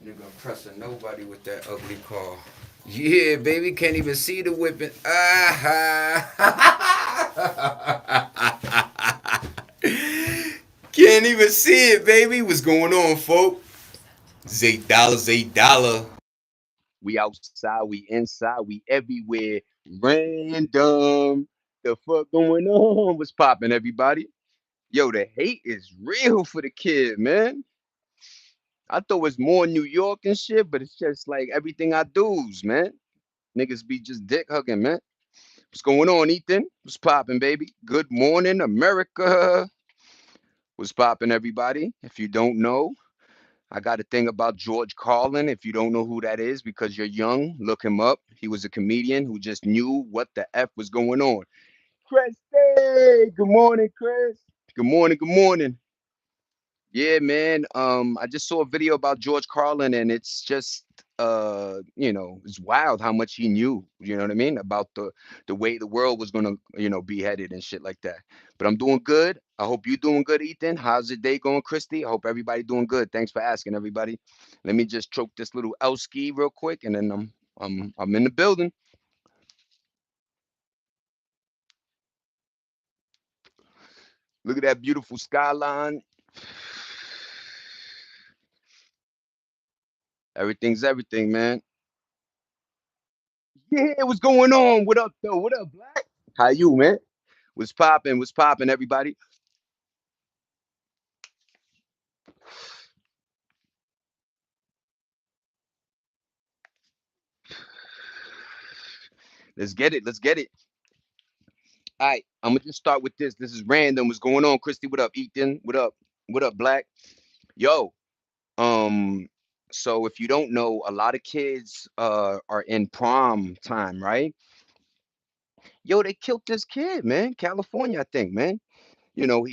Nigga, I'm pressing nobody with that ugly car. Yeah, baby, can't even see the whipping. Ah, can't even see it, baby. What's going on, folk? It's $8, $8. We outside, we inside, we everywhere. Random. The fuck going on? What's popping, everybody? Yo, the hate is real for the kid, man. I thought it's more New York and shit, but it's just like everything I do's, man. Niggas be just dick hugging, man. What's going on, Ethan? What's popping, baby? Good morning, America. What's popping, everybody? If you don't know, I got a thing about George Carlin. If you don't know who that is because you're young, look him up. He was a comedian who just knew what the F was going on. Chris, hey, good morning, Chris. Good morning, good morning. Yeah, man. I just saw a video about George Carlin, and it's just it's wild how much he knew, you know what I mean, about the way the world was gonna, be headed and shit like that. But I'm doing good. I hope you doing good, Ethan. How's your day going, Christy? I hope everybody doing good. Thanks for asking, everybody. Let me just choke this little Elski real quick, and then I'm in the building. Look at that beautiful skyline. Everything's everything, man. Yeah, what's going on? What up, though? What up, Black? How you, man? What's popping? What's popping, everybody? Let's get it. Let's get it. All right, I'm gonna just start with this. This is random. What's going on, Christy? What up, Ethan? What up? What up, Black? Yo, um, so if you don't know, a lot of kids are in prom time, right? Yo, they killed this kid, man. California, I think, man. You know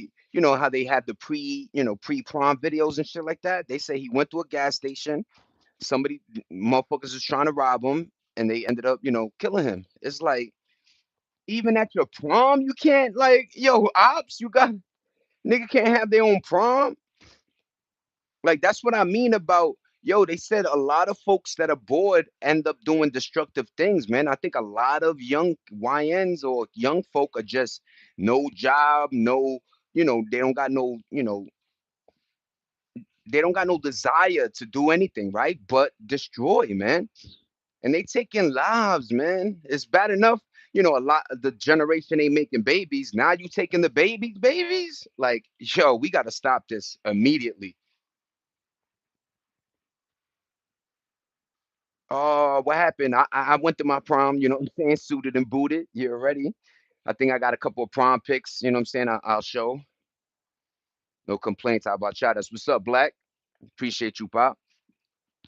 how they had the pre-prom videos and shit like that. They say he went to a gas station. Somebody, motherfuckers was trying to rob him, and they ended up, killing him. It's like even at your prom, you can't like, yo, ops, you got nigga can't have their own prom. Like that's what I mean about yo. They said a lot of folks that are bored end up doing destructive things, man. I think a lot of young YNs or young folk are just no job, no, they don't got no, they don't got no desire to do anything, right? But destroy, man. And they taking lives, man. It's bad enough, a lot of the generation ain't making babies. Now you taking the babies? Like, yo, we gotta stop this immediately. Oh, what happened? I went to my prom, you know what I'm saying, suited and booted. You already. I think I got a couple of prom pics, you know what I'm saying? I'll show. No complaints. How about y'all? That's what's up, Black. Appreciate you, Pop.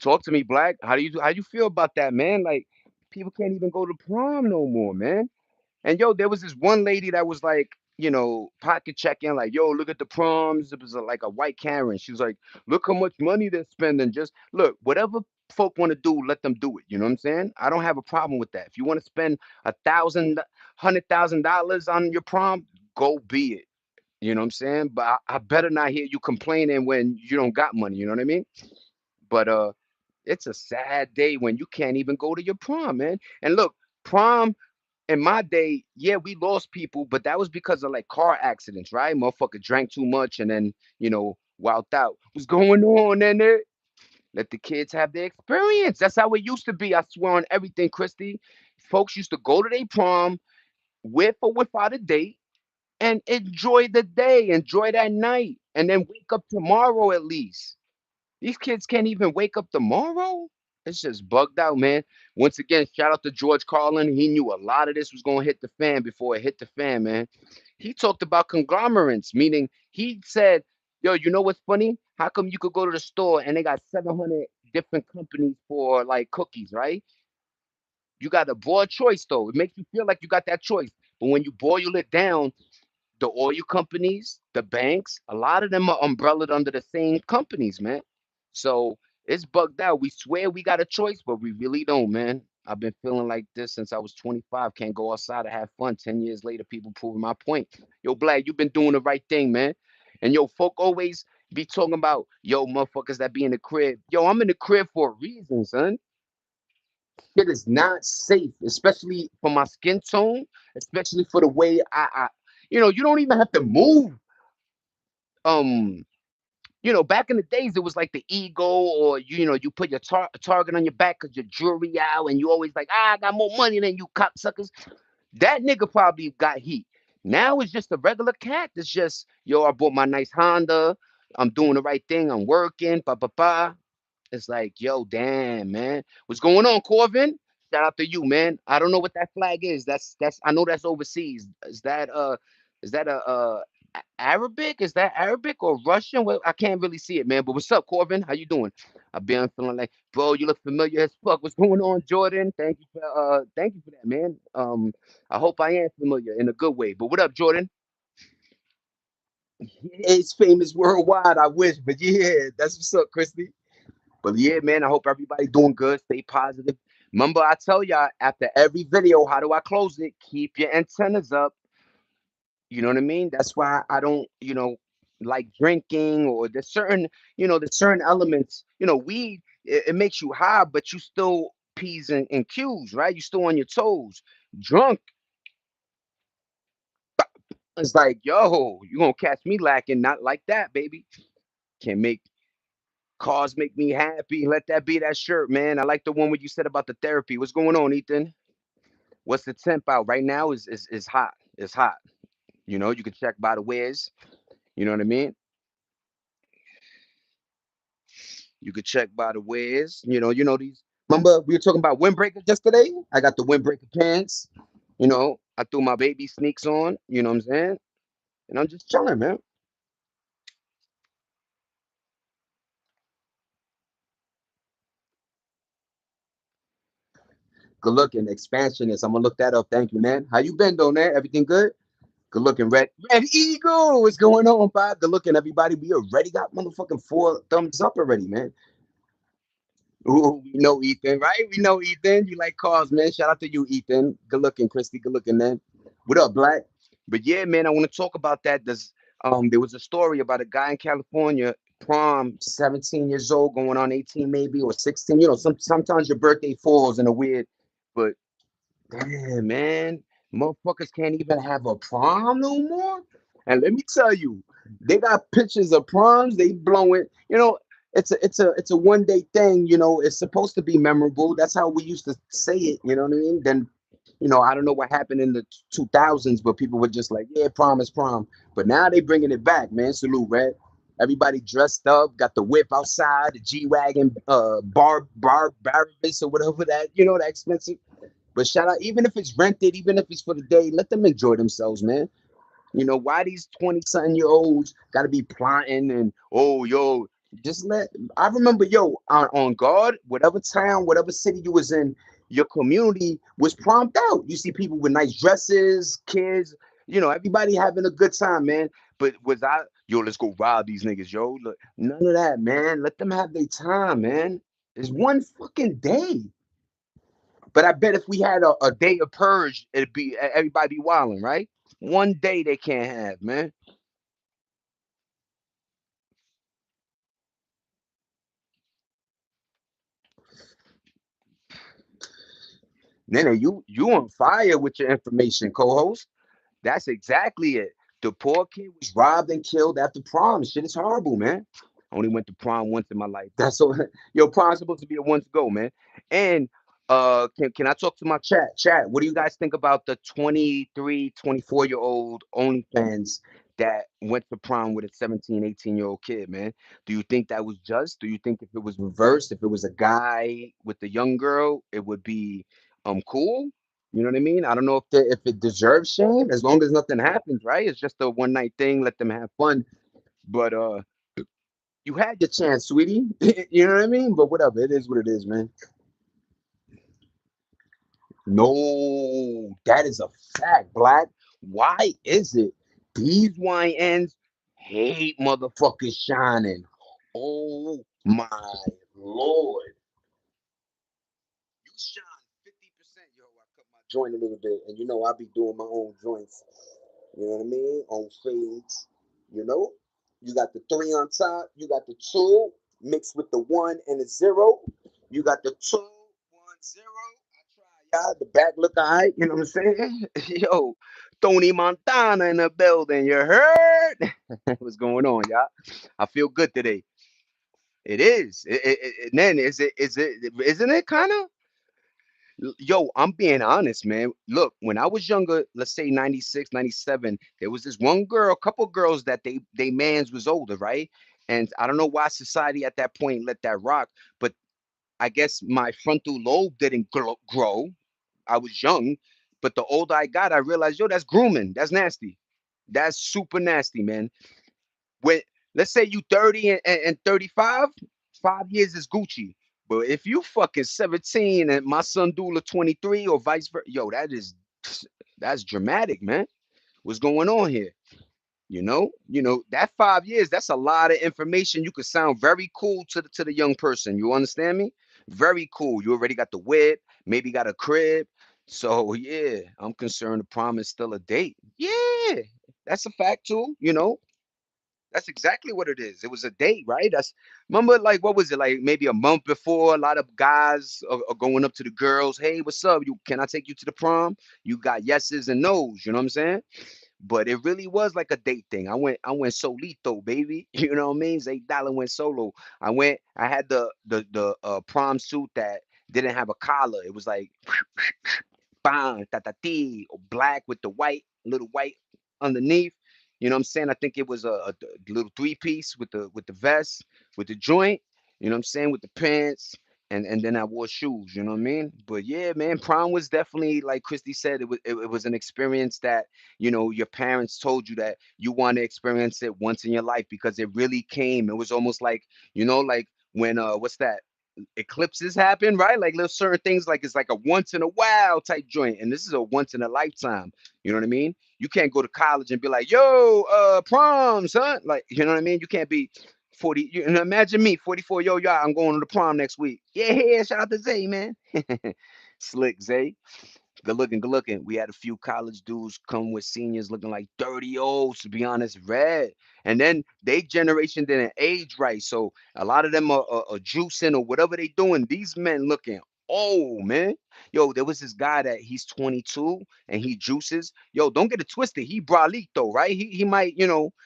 Talk to me, Black. How you feel about that, man? Like people can't even go to prom no more, man. And yo, there was this one lady that was like, pocket checking, like, yo, look at the proms. It was like a white Karen. She was like, look how much money they're spending. Just look, whatever folk want to do, let them do it. You know what I'm saying? I don't have a problem with that. If you want to spend $100,000 on your prom, go be it. You know what I'm saying? But I better not hear you complaining when you don't got money. You know what I mean? But it's a sad day when you can't even go to your prom, man. And look, prom in my day, yeah, we lost people, but that was because of like car accidents, right? Motherfucker drank too much and then, wilded out. What's going on in there? Let the kids have their experience. That's how it used to be. I swear on everything, Christy. Folks used to go to their prom with or without a date and enjoy the day, enjoy that night, and then wake up tomorrow at least. These kids can't even wake up tomorrow. It's just bugged out, man. Once again, shout out to George Carlin. He knew a lot of this was going to hit the fan before it hit the fan, man. He talked about conglomerates, meaning he said, yo, you know what's funny? How come you could go to the store and they got 700 different companies for like cookies, right? You got a broad choice, though. It makes you feel like you got that choice. But when you boil it down, the oil companies, the banks, a lot of them are umbrellaed under the same companies, man. So it's bugged out. We swear we got a choice, but we really don't, man. I've been feeling like this since I was 25. Can't go outside to have fun. 10 years later, people proving my point. Yo, Black, you've been doing the right thing, man. And yo, folk always be talking about, yo, motherfuckers that be in the crib. Yo, I'm in the crib for a reason, son. It is not safe, especially for my skin tone, especially for the way you don't even have to move. Um, back in the days, it was like the ego, or you put your target on your back because your jewelry out, and you always like, I got more money than you cocksuckers. That nigga probably got heat. Now it's just a regular cat. It's just, yo, I bought my nice Honda. I'm doing the right thing. I'm working. Pa pa pa. It's like, yo, damn, man. What's going on, Corvin? Shout out to you, man. I don't know what that flag is. That's I know that's overseas. Is that Arabic? Is that Arabic or Russian? Well, I can't really see it, man. But what's up, Corvin? How you doing? I've been feeling like, bro, you look familiar as fuck. What's going on, Jordan? Thank you for that, man. I hope I am familiar in a good way. But what up, Jordan? It's famous worldwide. I wish, but yeah, that's what's up, Christy. But yeah, man, I hope everybody doing good. Stay positive. Remember, I tell y'all after every video, how do I close it? Keep your antennas up. You know what I mean? That's why I don't, like drinking, or there's certain elements. Weed, it makes you high, but you still P's and Q's, right? You still on your toes. Drunk, it's like, yo, you gonna catch me lacking, not like that, baby. Can make cars make me happy. Let that be that shirt, man. I like the one where you said about the therapy. What's going on, Ethan? What's the temp out right now? Is hot. It's hot. You can check by the wares. You know what I mean? You could check by the wares. These. Remember we were talking about windbreakers yesterday? I got the windbreaker pants. I threw my baby sneaks on. You know what I'm saying? And I'm just chilling, man. Good looking, expansionist. I'm gonna look that up. Thank you, man. How you been, though, man? Everything good? Good looking, Red Eagle. What's going on, Bob? Good looking, everybody. We already got motherfucking 4 thumbs up already, man. Ooh, we know Ethan, right? We know Ethan. You like cars, man. Shout out to you, Ethan. Good looking, Christy. Good looking, man. What up, Black? But yeah, man, I want to talk about that. There was a story about a guy in California, prom, 17 years old, going on 18 maybe, or 16. Sometimes your birthday falls in a weird, but damn, man, motherfuckers can't even have a prom no more. And let me tell you, they got pictures of proms. They blowing. It's a 1 day thing. It's supposed to be memorable. That's how we used to say it. You know what I mean? Then, I don't know what happened in the 2000s, but people were just like, yeah, prom is prom. But now they bringing it back, man. Salute, Red. Everybody dressed up, got the whip outside, the G wagon, Barabbas or whatever that that expensive. But shout out, even if it's rented, even if it's for the day, let them enjoy themselves, man. Why these 20 something year olds got to be plotting and, oh, yo, just let. I remember, yo, on guard, whatever town, whatever city you was in, your community was prompt out. You see people with nice dresses, kids, everybody having a good time, man. But was I, yo, let's go rob these niggas, yo. Look, none of that, man. Let them have their time, man. It's one fucking day. But I bet if we had a day of purge, it'd be everybody be wilding, right? One day they can't have, man. Nene, you on fire with your information, co-host. That's exactly it. The poor kid was robbed and killed after prom. Shit is horrible, man. I only went to prom once in my life. That's all. Yo, prom's supposed to be a once go, man. And can I talk to my chat? Chat, what do you guys think about the 23, 24-year old OnlyFans that went to prom with a 17, 18-year-old kid, man? Do you think that was just? Do you think if it was reversed, if it was a guy with the young girl, it would be cool? You know what I mean? I don't know if it deserves shame, as long as nothing happens, right? It's just a 1 night thing. Let them have fun. But you had your chance, sweetie. You know what I mean? But whatever, it is what it is, man. No, that is a fact, Black. Why is it these YNs hate motherfuckers shining? Oh my lord. You shine 50%, yo. I cut my joint a little bit, and I be doing my own joints. You know what I mean? On fades, you know? You got the three on top. You got the two mixed with the one and the zero. You got the two, one, zero. I try, y'all. The back look alright. You know what I'm saying? Yo, Tony Montana in the building. You heard? What's going on, y'all? I feel good today. It is. Then isn't it kind of? Yo, I'm being honest, man. Look, when I was younger, let's say 96, 97, there was this one girl, a couple girls that they mans was older, right? And I don't know why society at that point let that rock, but I guess my frontal lobe didn't grow. I was young, but the older I got, I realized, yo, that's grooming. That's nasty. That's super nasty, man. When let's say you 30 and 35, 5 years is Gucci. But if you fucking 17 and my son Dula 23 or vice versa, yo, that's dramatic, man. What's going on here? That 5 years, that's a lot of information. You could sound very cool to the young person. You understand me? Very cool. You already got the whip, maybe got a crib. So yeah, I'm concerned the prom is still a date. Yeah, that's a fact too. That's exactly what it is. It was a date, right? That's remember, like, what was it like? Maybe a month before, a lot of guys are going up to the girls. Hey, what's up? You can I take you to the prom? You got yeses and nos. You know what I'm saying? But it really was like a date thing. I went solito, baby. You know what I mean? $8 went solo. I had the prom suit that didn't have a collar. It was like bang, tatati, or black with the white, little white underneath. You know what I'm saying? I think it was a little three piece with the vest, with the joint. You know what I'm saying? With the pants, and then I wore shoes. You know what I mean? But yeah, man, prom was definitely like Christy said. It was an experience that your parents told you that you want to experience it once in your life because it really came. It was almost like like when what's that? Eclipses happen, right? Like little certain things, like it's like a once in a while type joint, and this is a once in a lifetime. You know what I mean? You can't go to college and be like, "Yo, prom, son." Like, you know what I mean? You can't be 40. Imagine me, 44. Yo, y'all, I'm going to the prom next week. Yeah, shout out to Zay, man. Slick Zay. Good looking, good looking. We had a few college dudes come with seniors looking like 30 olds, to be honest, red. And then they generation didn't age right. So a lot of them are juicing or whatever they doing. These men looking old, man. Yo, there was this guy that he's 22 and he juices. Yo, don't get it twisted. He bralito, right? He might,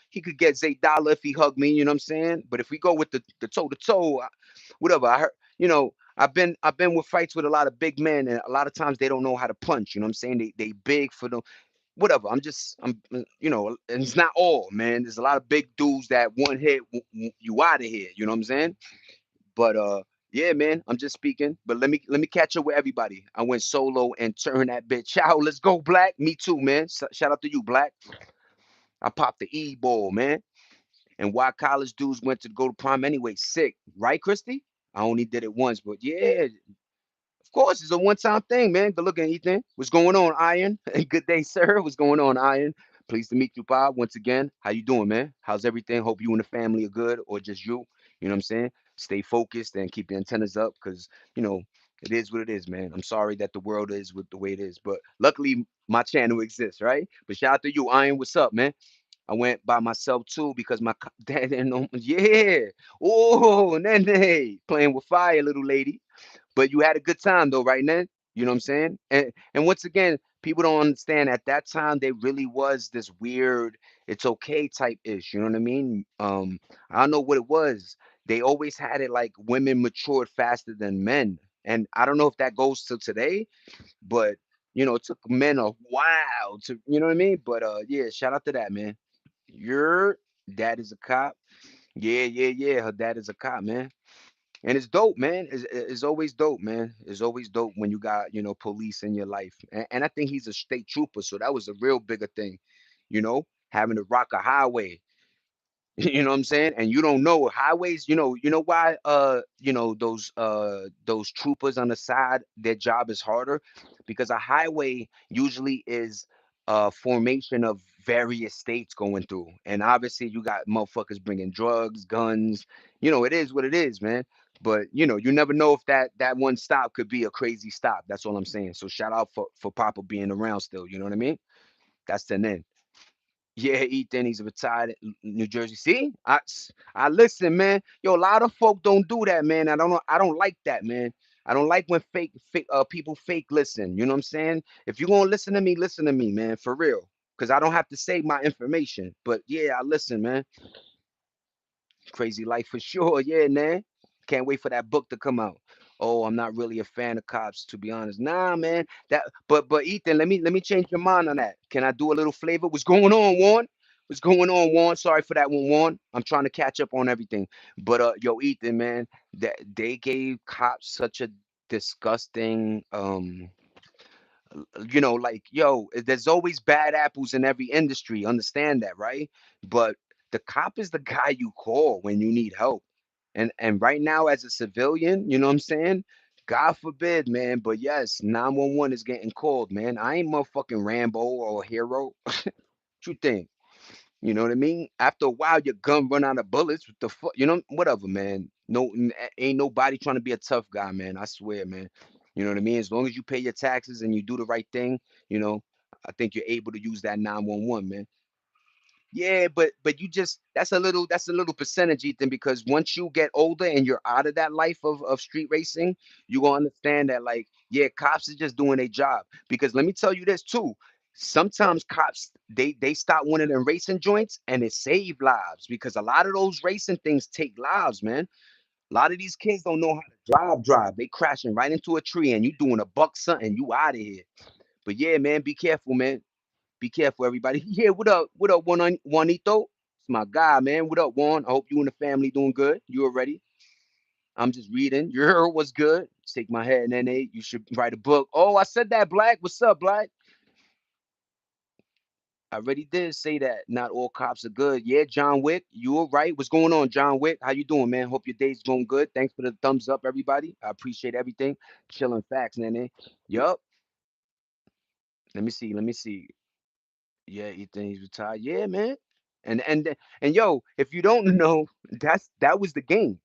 he could get Zay Dollar if he hugged me, you know what I'm saying? But if we go with the toe to toe, whatever, I heard, I've been with fights with a lot of big men, and a lot of times they don't know how to punch. You know what I'm saying? They big for them. Whatever. And it's not all, man. There's a lot of big dudes that one hit you out of here. You know what I'm saying? But yeah, man. I'm just speaking. But let me catch up with everybody. I went solo and turned that bitch out. Let's go, Black. Me too, man. Shout out to you, Black. I popped the e-ball, man. And why college dudes went to go to prom anyway? Sick, right, Christy? I only did it once, but yeah, of course, it's a one-time thing, man. Good looking, Ethan. What's going on, Iron? Good day, sir. What's going on, Iron? Pleased to meet you, Bob. Once again, how you doing, man? How's everything? Hope you and the family are good, or just you. You know what I'm saying? Stay focused and keep your antennas up, because you know it is what it is, man. I'm sorry that the world is with the way it is, but luckily my channel exists, right? But shout out to you, Iron. What's up, man? I went by myself too because my dad didn't know. Yeah. Oh, Nene, playing with fire, little lady. But you had a good time though, right, Ned? You know what I'm saying? And once again, people don't understand at that time there really was this weird it's okay type ish. You know what I mean? I don't know what it was. They always had it like women matured faster than men. And I don't know if that goes to today, but it took men a while to you know what I mean? But yeah, shout out to that, man. Your dad is a cop. Yeah, yeah, yeah. Her dad is a cop, man. And it's dope, man. It's always dope, man. It's always dope when you got, police in your life. And I think he's a state trooper, so that was a real bigger thing, having to rock a highway. You know what I'm saying? And you don't know highways, you know why those troopers on the side, their job is harder because a highway usually is a formation of various states going through. And obviously you got motherfuckers bringing drugs, guns. It is what it is, man. But you never know if that one stop could be a crazy stop. That's all I'm saying. So shout out for Papa being around still, you know what I mean? That's the end. Yeah, Ethan, he's retired in New Jersey. See, I listen, man. Yo, a lot of folk don't do that, man. I don't like that, man. I don't like when fake people fake listen. You know what I'm saying? If you gonna listen to me, man, for real. Cause I don't have to say my information. But yeah, I listen, man. Crazy life for sure. Yeah, man. Can't wait for that book to come out. Oh, I'm not really a fan of cops, to be honest. Nah, man. But Ethan, let me change your mind on that. Can I do a little flavor? What's going on, Warren? What's going on, Warren? Sorry for that one, Warren. I'm trying to catch up on everything. But yo, Ethan, man, that they gave cops such a disgusting like, yo, there's always bad apples in every industry. Understand that, right? But the cop is the guy you call when you need help. And right now, as a civilian, you know what I'm saying? God forbid, man. But yes, 911 is getting called, man. I ain't motherfucking Rambo or a hero. What you think? You know what I mean? After a while, your gun run out of bullets. What the fuck? You know, whatever, man. No, ain't nobody trying to be a tough guy, man. I swear, man. You know what I mean? As long as you pay your taxes and you do the right thing, you know, I think you're able to use that 911, man. Yeah, but you just that's a little percentage, Ethan, because once you get older and you're out of that life of street racing, you gonna understand that, like, yeah, cops is just doing their job. Because let me tell you this too. Sometimes cops they stop one of them racing joints and it save lives because a lot of those racing things take lives, man. A lot of these kids don't know how to drive. They crashing right into a tree and you doing a buck something, you out of here. But yeah, man, be careful, man. Be careful, everybody. Yeah, what up? What up, Juanito? It's my guy, man. What up, Juan? I hope you and the family doing good. You already? I'm just reading. You heard what's good. Shake my head, NA. You should write a book. Oh, I said that, Black. What's up, Black? I already did say that. Not all cops are good. Yeah, John Wick, you were right. What's going on, John Wick? How you doing, man? Hope your day's going good. Thanks for the thumbs up, everybody. I appreciate everything. Chilling facts, NA. Yup. Let me see. Let me see. Yeah, Ethan, he's retired. Yeah, man. And yo, if you don't know, that was the game.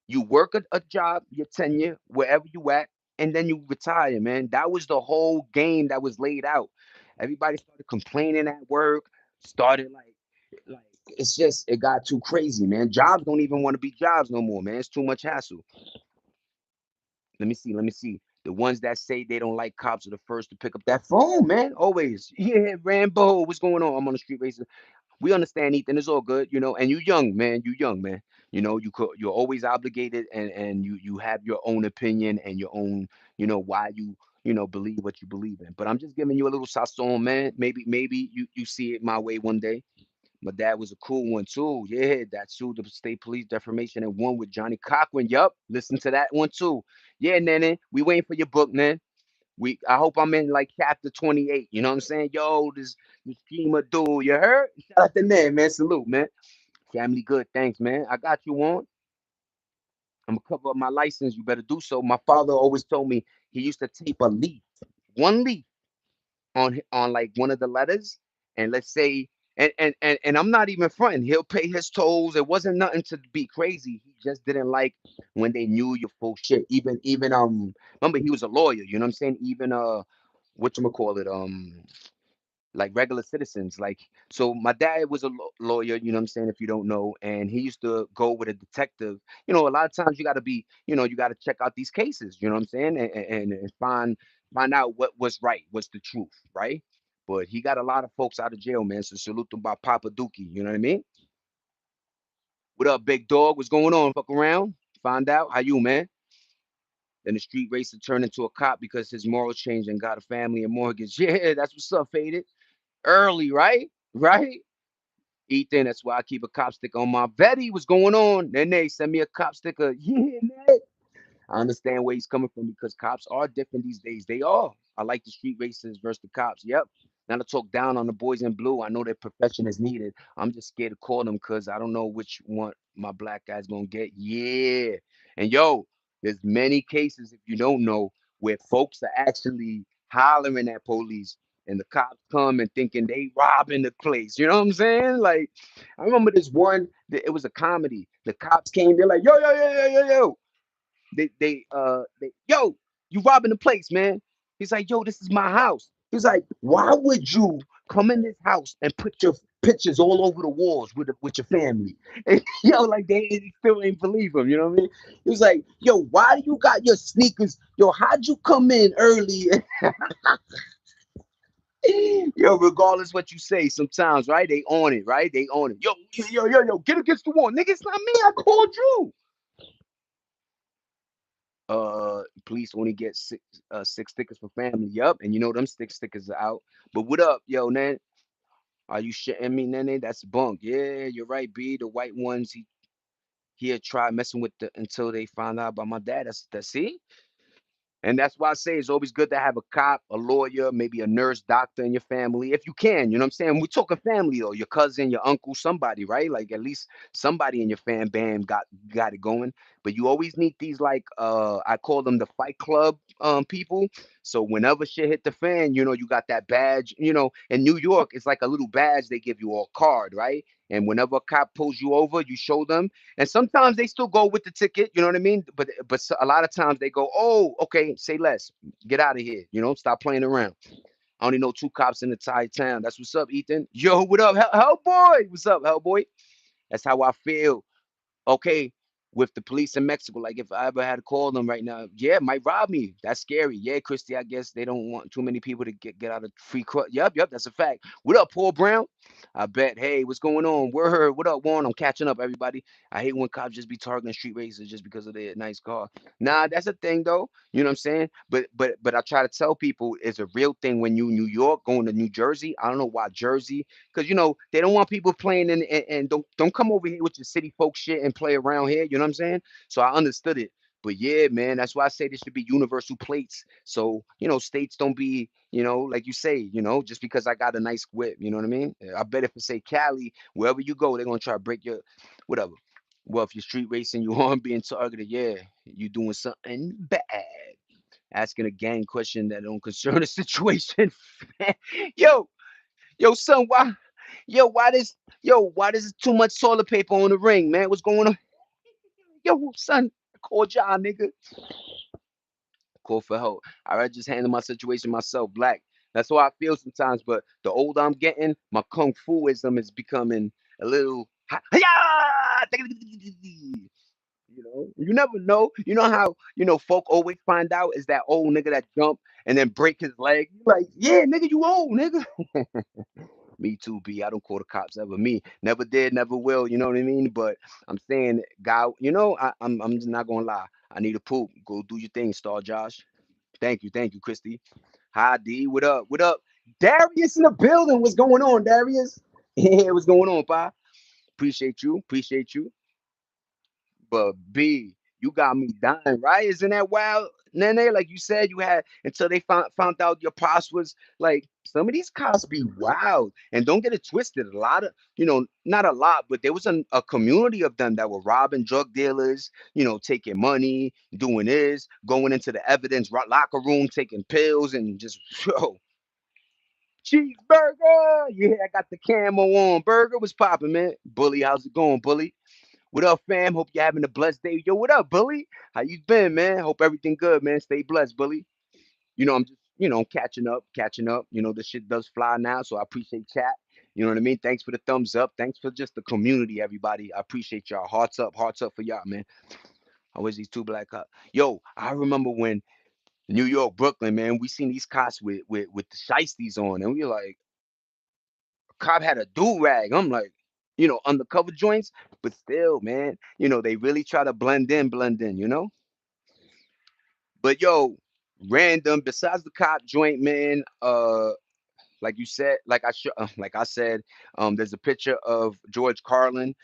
You work a job, your tenure, wherever you at, and then you retire, man. That was the whole game that was laid out. Everybody started complaining at work, started like it's just it got too crazy, man. Jobs don't even want to be jobs no more, man. It's too much hassle. Let me see, let me see. The ones that say they don't like cops are the first to pick up that phone, man. Always. Yeah, Rambo, what's going on? I'm on the street racing. We understand, Ethan. It's all good, and you young, man. You young, man. You're always obligated, and you have your own opinion and your own, why you believe what you believe in. But I'm just giving you a little sazon, man. Maybe you see it my way one day. My dad was a cool one too. Yeah, that sued the state police defamation and won with Johnny Cochran. Yup, listen to that one too. Yeah, Nene, we waiting for your book, man. I hope I'm in like chapter 28. You know what I'm saying? Yo, this schema dude, you heard? Shout out to Ned, man. Salute, man. Family good, thanks, man. I got you on. I'm gonna cover up my license. You better do so. My father always told me he used to tape a leaf, one leaf on like one of the letters, and let's say, and I'm not even fronting. He'll pay his tolls. It wasn't nothing to be crazy. He just didn't like when they knew your full shit. Even remember he was a lawyer. You know what I'm saying? Even what you call it like regular citizens. Like, so my dad was a lawyer, you know what I'm saying, if you don't know, and he used to go with a detective. A lot of times you got to be, you got to check out these cases, you know what I'm saying, and find out what's right, what's the truth, right? But he got a lot of folks out of jail, man. So salute to by Papa Dookie, you know what I mean? What up, big dog? What's going on? Fuck around, find out how you, man. Then the street racer turned into a cop because his morals changed and got a family and mortgage. Yeah, that's what's up, faded. Early, right? Right? Ethan, that's why I keep a cop sticker on my Betty. What's going on? Then they send me a cop sticker. Yeah, man. I understand where he's coming from because cops are different these days. They are. I like the street racers versus the cops. Yep. Not to talk down on the boys in blue. I know their profession is needed. I'm just scared to call them because I don't know which one my black guy's gonna get. Yeah. And yo, there's many cases, if you don't know, where folks are actually hollering at police and the cops come and thinking they robbing the place. You know what I'm saying? Like, I remember this one, it was a comedy. The cops came, they're like, yo, yo, yo, yo, yo, yo. Yo, you robbing the place, man. He's like, yo, this is my house. He's like, why would you come in this house and put your pictures all over the walls with your family? And yo, like they still ain't believe him. You know what I mean? He was like, yo, why do you got your sneakers? Yo, how'd you come in early? Yo, regardless what you say, sometimes right, they on it, right? They on it. Yo, get against the wall, nigga. It's not me. I called you. Police only get six stickers for family. Yup, and you know them stickers are out. But what up, yo, man? Are you shitting me, Nene? That's bunk. Yeah, you're right, B. The white ones, he had tried messing with the until they found out about my dad. That's see? And that's why I say it's always good to have a cop, a lawyer, maybe a nurse, doctor in your family, if you can. You know what I'm saying? We're talking family though, your cousin, your uncle, somebody, right? Like at least somebody in your fan bam got it going. But you always need these like I call them the Fight Club people. So whenever shit hit the fan, you know, you got that badge. You know, in New York, it's like a little badge they give you or a card, right? And whenever a cop pulls you over, you show them, and sometimes they still go with the ticket, you know what I mean? But a lot of times they go, "Oh, okay, say less. Get out of here. You know, stop playing around." I only know two cops in the entire town. That's what's up, Ethan. Yo, what up, Hellboy? What's up, Hellboy? That's how I feel. Okay, with the police in Mexico, like if I ever had to call them right now, yeah, might rob me. That's scary. Yeah, Christy, I guess they don't want too many people to get out of free. Yep, that's a fact. What up, Paul Brown? I bet. Hey, what's going on? Word. What up, Warren? I'm catching up, everybody. I hate when cops just be targeting street racers just because of their nice car. Nah, that's a thing though. You know what I'm saying? But I try to tell people it's a real thing when you New York going to New Jersey. I don't know why Jersey, because you know they don't want people playing in and don't come over here with your city folk shit and play around here. You know what I'm saying? So I understood it. But yeah, man, that's why I say there should be universal plates. So, you know, states don't be, you know, like you say, you know, just because I got a nice whip, you know what I mean? I bet if it say Cali, wherever you go, they're gonna try to break your whatever. Well, if you're street racing, you aren't being targeted, yeah, you doing something bad. Asking a gang question that don't concern the situation. yo, yo, son, why there's too much toilet paper on the ring, man? What's going on? Yo, son, I called y'all, nigga. Call for help. I rather just handle my situation myself, black. That's how I feel sometimes. But the older I'm getting, my kung fuism is becoming a little. You know, you never know. You know how folk always find out is that old nigga that jump and then break his leg. You like, yeah, nigga, you old nigga. Me too, B. I don't call the cops ever. Me never did, never will. You know what I mean? But I'm saying, God, you know, I'm just not gonna lie. I need a poop. Go do your thing, Star Josh. Thank you, Christy. Hi, D. What up? What up? Darius in the building. What's going on, Darius? Yeah, what's going on, Pa? Appreciate you. Appreciate you. But B, you got me dying, right? Isn't that wild, Nene? Like you said, you had until they found out your pops was like some of these cops be wild. And don't get it twisted. A lot of, not a lot, but there was a community of them that were robbing drug dealers, taking money, doing this, going into the evidence locker room, taking pills, and just cheeseburger. Yeah, I got the camo on. Burger was popping, man. Bully, how's it going, Bully? What up, fam? Hope you're having a blessed day. Yo, what up, Bully? How you been, man? Hope everything good, man. Stay blessed, Bully. I'm just, catching up. The shit does fly now, so I appreciate chat. You know what I mean? Thanks for the thumbs up. Thanks for just the community, everybody. I appreciate y'all. Hearts up for y'all, man. Always these two black cops. Yo, I remember when New York, Brooklyn, man, we seen these cops with the shiesties on, and we were like, cop had a do rag. I'm like, undercover joints, but still, man, they really try to blend in, But yo, random. Besides the cop joint, man. Like you said, like I said, there's a picture of George Carlin.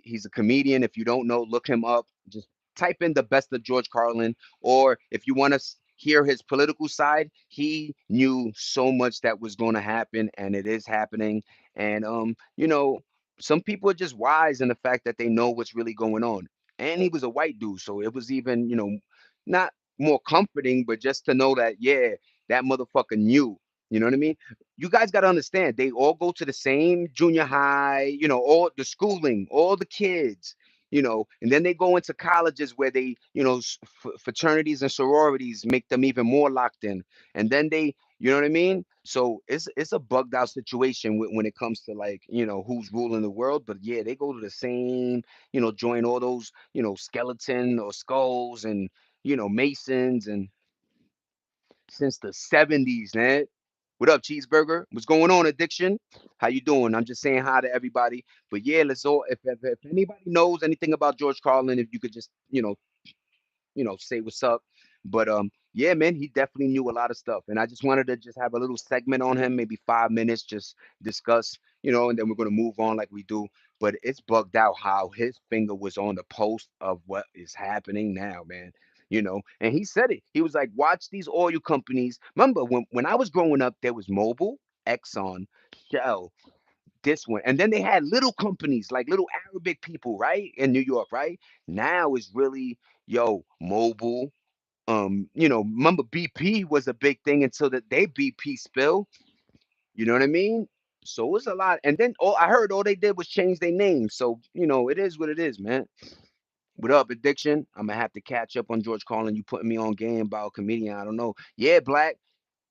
He's a comedian. If you don't know, look him up. Just type in the best of George Carlin, or if you want to hear his political side, he knew so much that was going to happen, and it is happening. And some people are just wise in the fact that they know what's really going on. And he was a white dude, so it was even, not more comforting, but just to know that, yeah, that motherfucker knew. You know what I mean? You guys got to understand, they all go to the same junior high, all the schooling, all the kids. And then they go into colleges where they, fraternities and sororities make them even more locked in. And then they, you know what I mean? So it's a bugged out situation when it comes to, like, who's ruling the world. But yeah, they go to the same, join all those, skeleton or skulls and, masons, and since the 70s, man. What up, Cheeseburger? What's going on, Addiction? How you doing? I'm just saying hi to everybody. But yeah, let's all, if anybody knows anything about George Carlin, if you could just, say what's up. But yeah, man, he definitely knew a lot of stuff. And I just wanted to just have a little segment on him, maybe 5 minutes, just discuss, and then we're gonna move on like we do. But it's bugged out how his finger was on the pulse of what is happening now, man. And he said it. He was like, watch these oil companies. Remember when I was growing up, there was Mobil, Exxon, Shell, this one. And then they had little companies, like little Arabic people, right? In New York, right? Now it's really, yo, Mobil. Remember BP was a big thing until they BP spill. You know what I mean? So it's a lot. And then all I heard all they did was change their name. So, it is what it is, man. What up, Addiction? I'm gonna have to catch up on George Carlin. You putting me on game about comedian. I don't know. Yeah, Black.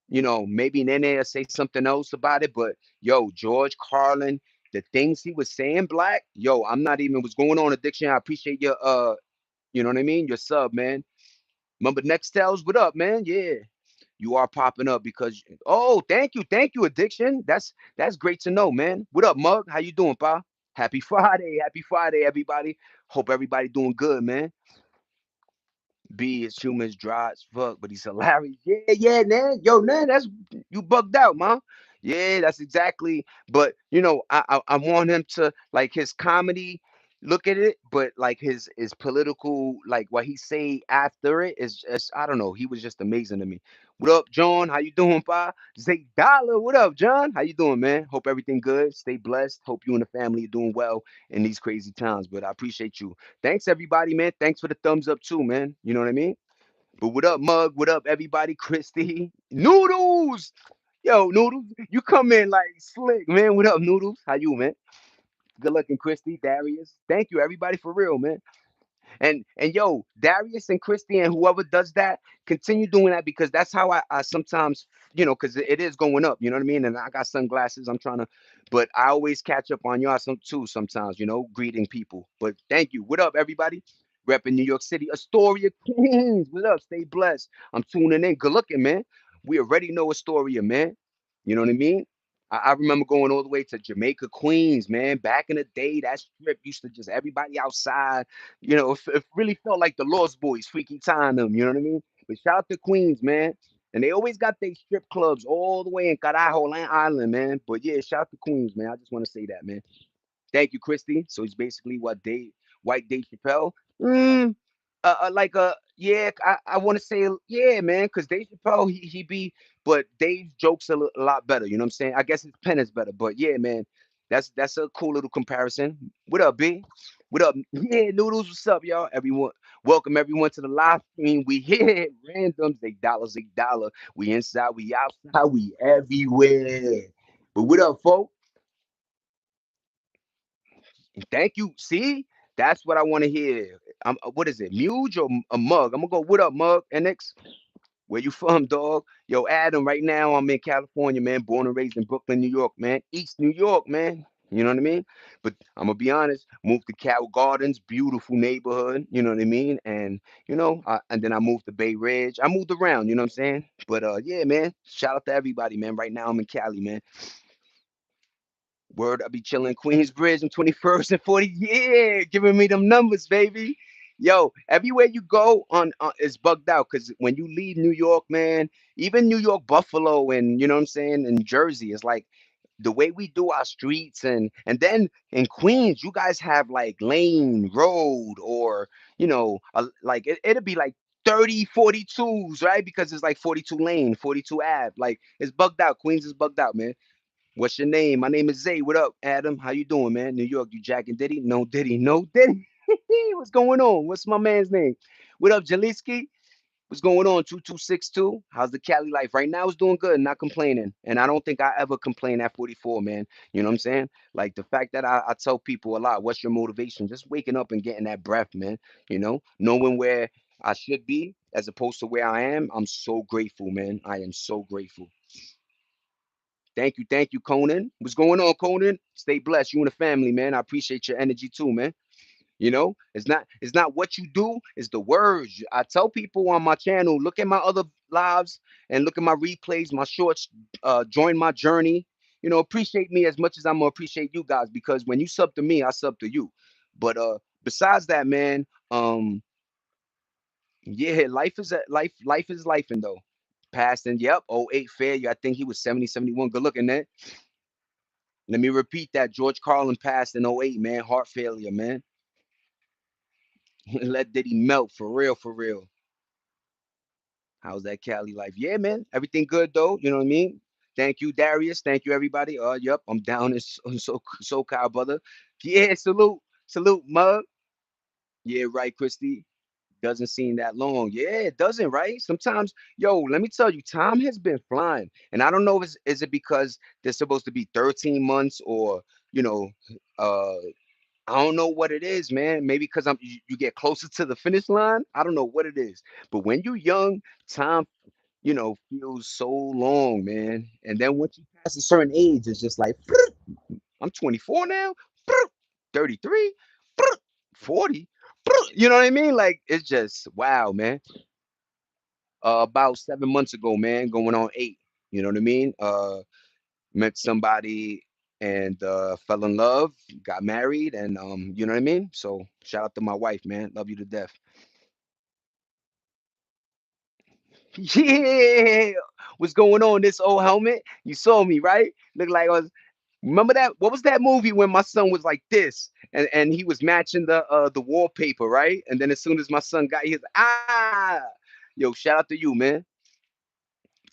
Maybe Nene will say something else about it, but yo, George Carlin, the things he was saying, Black, yo, I'm not even what's going on, Addiction. I appreciate your you know what I mean? Your sub, man. Remember Nextels, what up, man? Yeah. You are popping up because thank you, Addiction. That's great to know, man. What up, Mug? How you doing, pa? Happy Friday, everybody. Hope everybody doing good, man. B is humor's dry as fuck, but he's hilarious. Yeah, yeah, man. Yo, man, that's you bugged out, man. Yeah, that's exactly. But I want him to, like, his comedy. Look at it, but like his political, like what he say after it is just, I don't know. He was just amazing to me. What up, John? How you doing, pa? Zay Dollar. What up, John? How you doing, man? Hope everything good. Stay blessed. Hope you and the family are doing well in these crazy times. But I appreciate you. Thanks everybody, man. Thanks for the thumbs up too, man. You know what I mean? But what up, Mug? What up, everybody? Christy, Noodles. Yo, Noodles, you come in like slick, man. What up, Noodles? How you, man? Good looking, Christy, Darius. Thank you, everybody, for real, man. And yo, Darius and Christy and whoever does that, continue doing that because that's how I sometimes, because it is going up, you know what I mean? And I got sunglasses, I'm trying to, but I always catch up on y'all too sometimes, greeting people. But thank you. What up, everybody? Repping New York City, Astoria, Queens. What up? Stay blessed. I'm tuning in. Good looking, man. We already know Astoria, man. You know what I mean? I remember going all the way to Jamaica, Queens, man. Back in the day, that strip used to just everybody outside. It really felt like the Lost Boys, Freaky Time, them. You know what I mean? But shout out to Queens, man. And they always got their strip clubs all the way in Carajo Island, man. But yeah, shout out to Queens, man. I just want to say that, man. Thank you, Christy. So he's basically what White Dave Chappelle. Mm, like yeah, I want to say yeah, man, because Dave Chappelle he be, but Dave's jokes a lot better. You know what I'm saying? I guess his pen is better, but yeah, man, that's a cool little comparison. What up, B? What up? Yeah, Noodles. What's up, y'all? Everyone, welcome everyone to the live stream. We here, randoms, $8, $8. We inside, we outside, we everywhere. But what up, folks? Thank you. See, that's what I want to hear. What is it, Muge or a Mug? I'm gonna go. What up, Mug? NX, where you from, dog? Yo, Adam. Right now, I'm in California, man. Born and raised in Brooklyn, New York, man. East New York, man. You know what I mean? But I'm gonna be honest. Moved to Carroll Gardens, beautiful neighborhood. You know what I mean? And and then I moved to Bay Ridge. I moved around. You know what I'm saying? But yeah, man. Shout out to everybody, man. Right now, I'm in Cali, man. Word, I be chilling Queensbridge and 21st and 40. Yeah, giving me them numbers, baby. Yo, everywhere you go on is bugged out because when you leave New York, man, even New York, Buffalo, and you know what I'm saying, and Jersey, it's like the way we do our streets, and then in Queens, you guys have like lane, road, or like it'll be like 30, 42s, right? Because it's like 42 lane, 42 Ave. Like it's bugged out. Queens is bugged out, man. What's your name? My name is Zay. What up, Adam? How you doing, man? New York, you Jack and Diddy? No Diddy, no Diddy. What's going on? What's my man's name? What up, Jaliski? What's going on, 2262? How's the Cali life? Right now it's doing good, not complaining. And I don't think I ever complain at 44, man. You know what I'm saying? Like the fact that I tell people a lot, what's your motivation? Just waking up and getting that breath, man. Knowing where I should be as opposed to where I am. I'm so grateful, man. I am so grateful. Thank you, Conan. What's going on, Conan? Stay blessed. You and the family, man. I appreciate your energy too, man. It's not what you do, it's the words. I tell people on my channel, look at my other lives and look at my replays, my shorts, join my journey. Appreciate me as much as I'm gonna appreciate you guys, because when you sub to me, I sub to you. But besides that, man, yeah, life is life, and though. Past and yep, '08 fair. I think he was 70, 71. Good looking, man. Let me repeat that. George Carlin passed in '08, man. Heart failure, man. Let Diddy melt for real, for real. How's that Cali life? Yeah, man. Everything good though. You know what I mean? Thank you, Darius. Thank you, everybody. Yep. I'm down in SoCal, brother. Yeah, salute. Salute, mug. Yeah, right, Christy. Doesn't seem that long. Yeah, it doesn't, right? Sometimes, yo, let me tell you, time has been flying. And I don't know, is it because there's supposed to be 13 months, or, you know, uh I don't know what it is, man. Maybe because you get closer to the finish line. I don't know what it is. But when you're young, time, feels so long, man. And then once you pass a certain age, it's just like, I'm 24 now, 33, 40. You know what I mean? Like, it's just wow, man. About 7 months ago, man, going on 8. You know what I mean? Met somebody and fell in love, got married, and you know what I mean? So shout out to my wife, man. Love you to death. Yeah. What's going on? This old helmet? You saw me, right? Look like I was. Remember that? What was that movie when my son was like this, and he was matching the wallpaper, right? And then as soon as my son got, he was yo, shout out to you, man.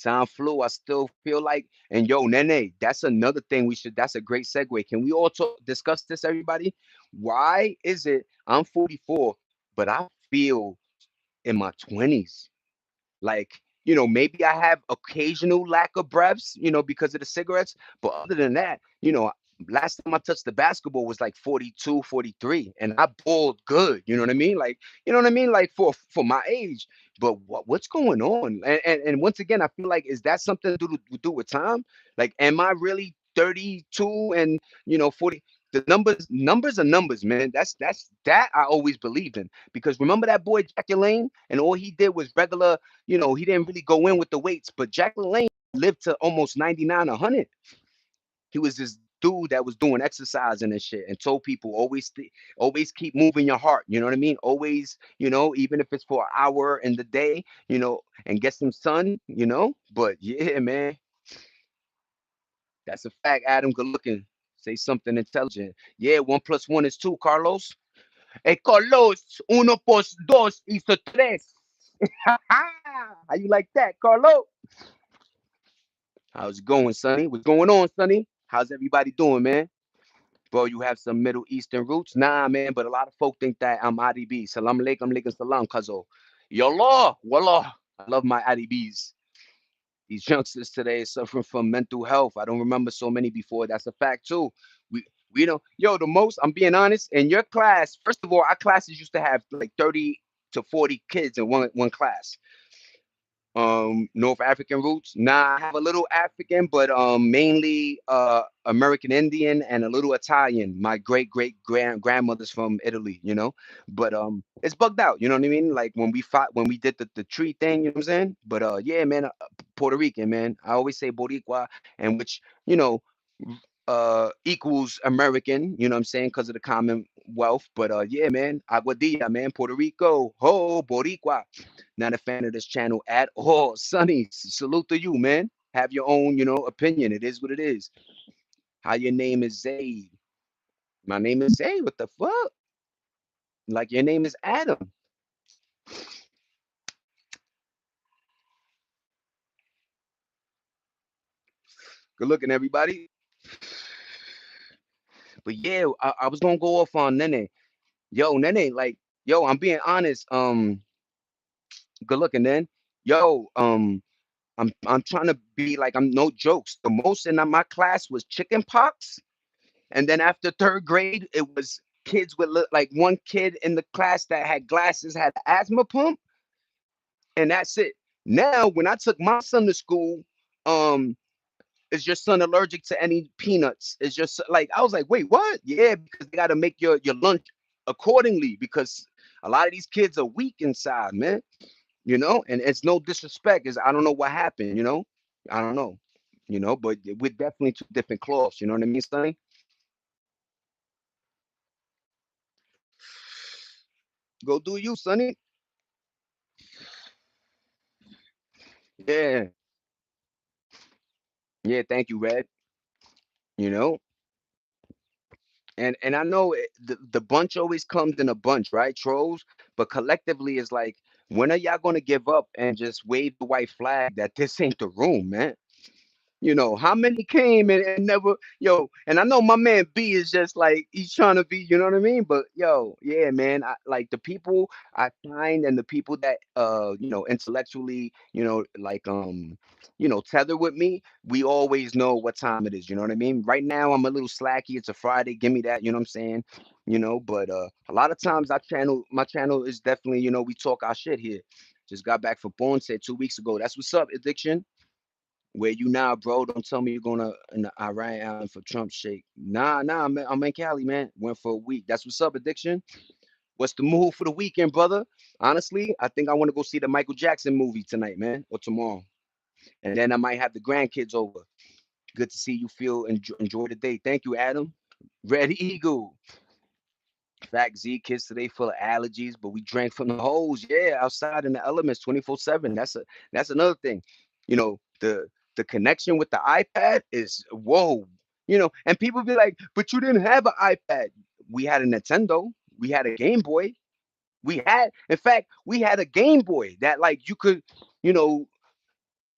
Time flew. I still feel like, and yo, Nene, that's another thing we should. That's a great segue. Can we all discuss this, everybody? Why is it I'm 44, but I feel in my 20s? Like, maybe I have occasional lack of breaths, because of the cigarettes. But other than that, last time I touched the basketball was like 42, 43, and I balled good. You know what I mean? Like, you know what I mean? Like for my age. But what's going on? And once again, I feel like, is that something to do with time? Like, am I really 32 and 40? The numbers are numbers, man. That I always believed in, because remember that boy Jackie Lane, and all he did was regular. He didn't really go in with the weights, but Jack LaLanne lived to almost 99, 100. He was this dude that was doing exercising and shit, and told people, always keep moving your heart. You know what I mean? Always, even if it's for an hour in the day, and get some sun. But yeah, man, that's a fact. Adam, good looking. Say something intelligent. Yeah, 1 plus 1 is 2. Carlos. Hey, Carlos, uno plus dos is tres. How you like that, Carlos? How's it going, Sonny? What's going on, Sonny? How's everybody doing, man? Bro, you have some Middle Eastern roots? Nah, man, but a lot of folk think that I'm IDB. Salam alaikum, alaikum salam, kazo. Yallah, wallah. I love my IDBs. These youngsters today are suffering from mental health. I don't remember so many before. That's a fact, too. We don't, yo, the most, I'm being honest, in your class, first of all, our classes used to have like 30 to 40 kids in one class. North African roots. Nah, I have a little African, but mainly American Indian and a little Italian. My great grandmother's from Italy, But it's bugged out, you know what I mean? Like when we did the tree thing, you know what I'm saying? But yeah, man, Puerto Rican, man. I always say Boricua, and which, you know, equals American, you know what I'm saying, because of the Commonwealth. But yeah, man, Aguadilla, man, Puerto Rico, ho, Boricua. Not a fan of this channel at all. Sonny, salute to you, man. Have your own, opinion. It is what it is. How your name is Zayd. My name is Zayd. What the fuck? Like your name is Adam. Good looking, everybody. But yeah, I was gonna go off on Nene. Yo, Nene, like, yo, I'm being honest. good looking then. Yo, I'm trying to be like I'm no jokes. The most in my class was chicken pox, and then after third grade, it was kids with like one kid in the class that had glasses had an asthma pump, and that's it. Now, when I took my son to school, um, is your son allergic to any peanuts? Is your son, like I was like, wait, what? Yeah, because they got to make your lunch accordingly because a lot of these kids are weak inside, man. And it's no disrespect. Is I don't know what happened. I don't know. But we're definitely two different cloths. You know what I mean, Sonny? Go do you, Sonny. Yeah, yeah. Thank you, Red. You know, and I know the bunch always comes in a bunch, right, trolls? But collectively, it's like, when are y'all gonna give up and just wave the white flag that this ain't the room, man? How many came and never, and I know my man B is just like he's trying to be, you know what I mean? But yo, yeah, man, like the people I find and the people that intellectually, like tether with me, we always know what time it is, you know what I mean? Right now I'm a little slacky, it's a Friday, give me that, you know what I'm saying? But a lot of times my channel is definitely, we talk our shit here. Just got back from Born said 2 weeks ago. That's what's up, addiction. Where you now, bro? Don't tell me you're gonna in the Iran Island for Trump shake. Nah, I'm in Cali, man. Went for a week. That's what's up, addiction. What's the move for the weekend, brother? Honestly, I think I want to go see the Michael Jackson movie tonight, man, or tomorrow, and then I might have the grandkids over. Good to see you. Feel enjoy the day. Thank you, Adam. Red Eagle. Fact Z kids today full of allergies, but we drank from the hose. Yeah, outside in the elements 24/7. That's another thing. The connection with the iPad is whoa. And people be like, but you didn't have an iPad. We had a Nintendo, we had a Game Boy. In fact, we had a Game Boy that like you could, you know,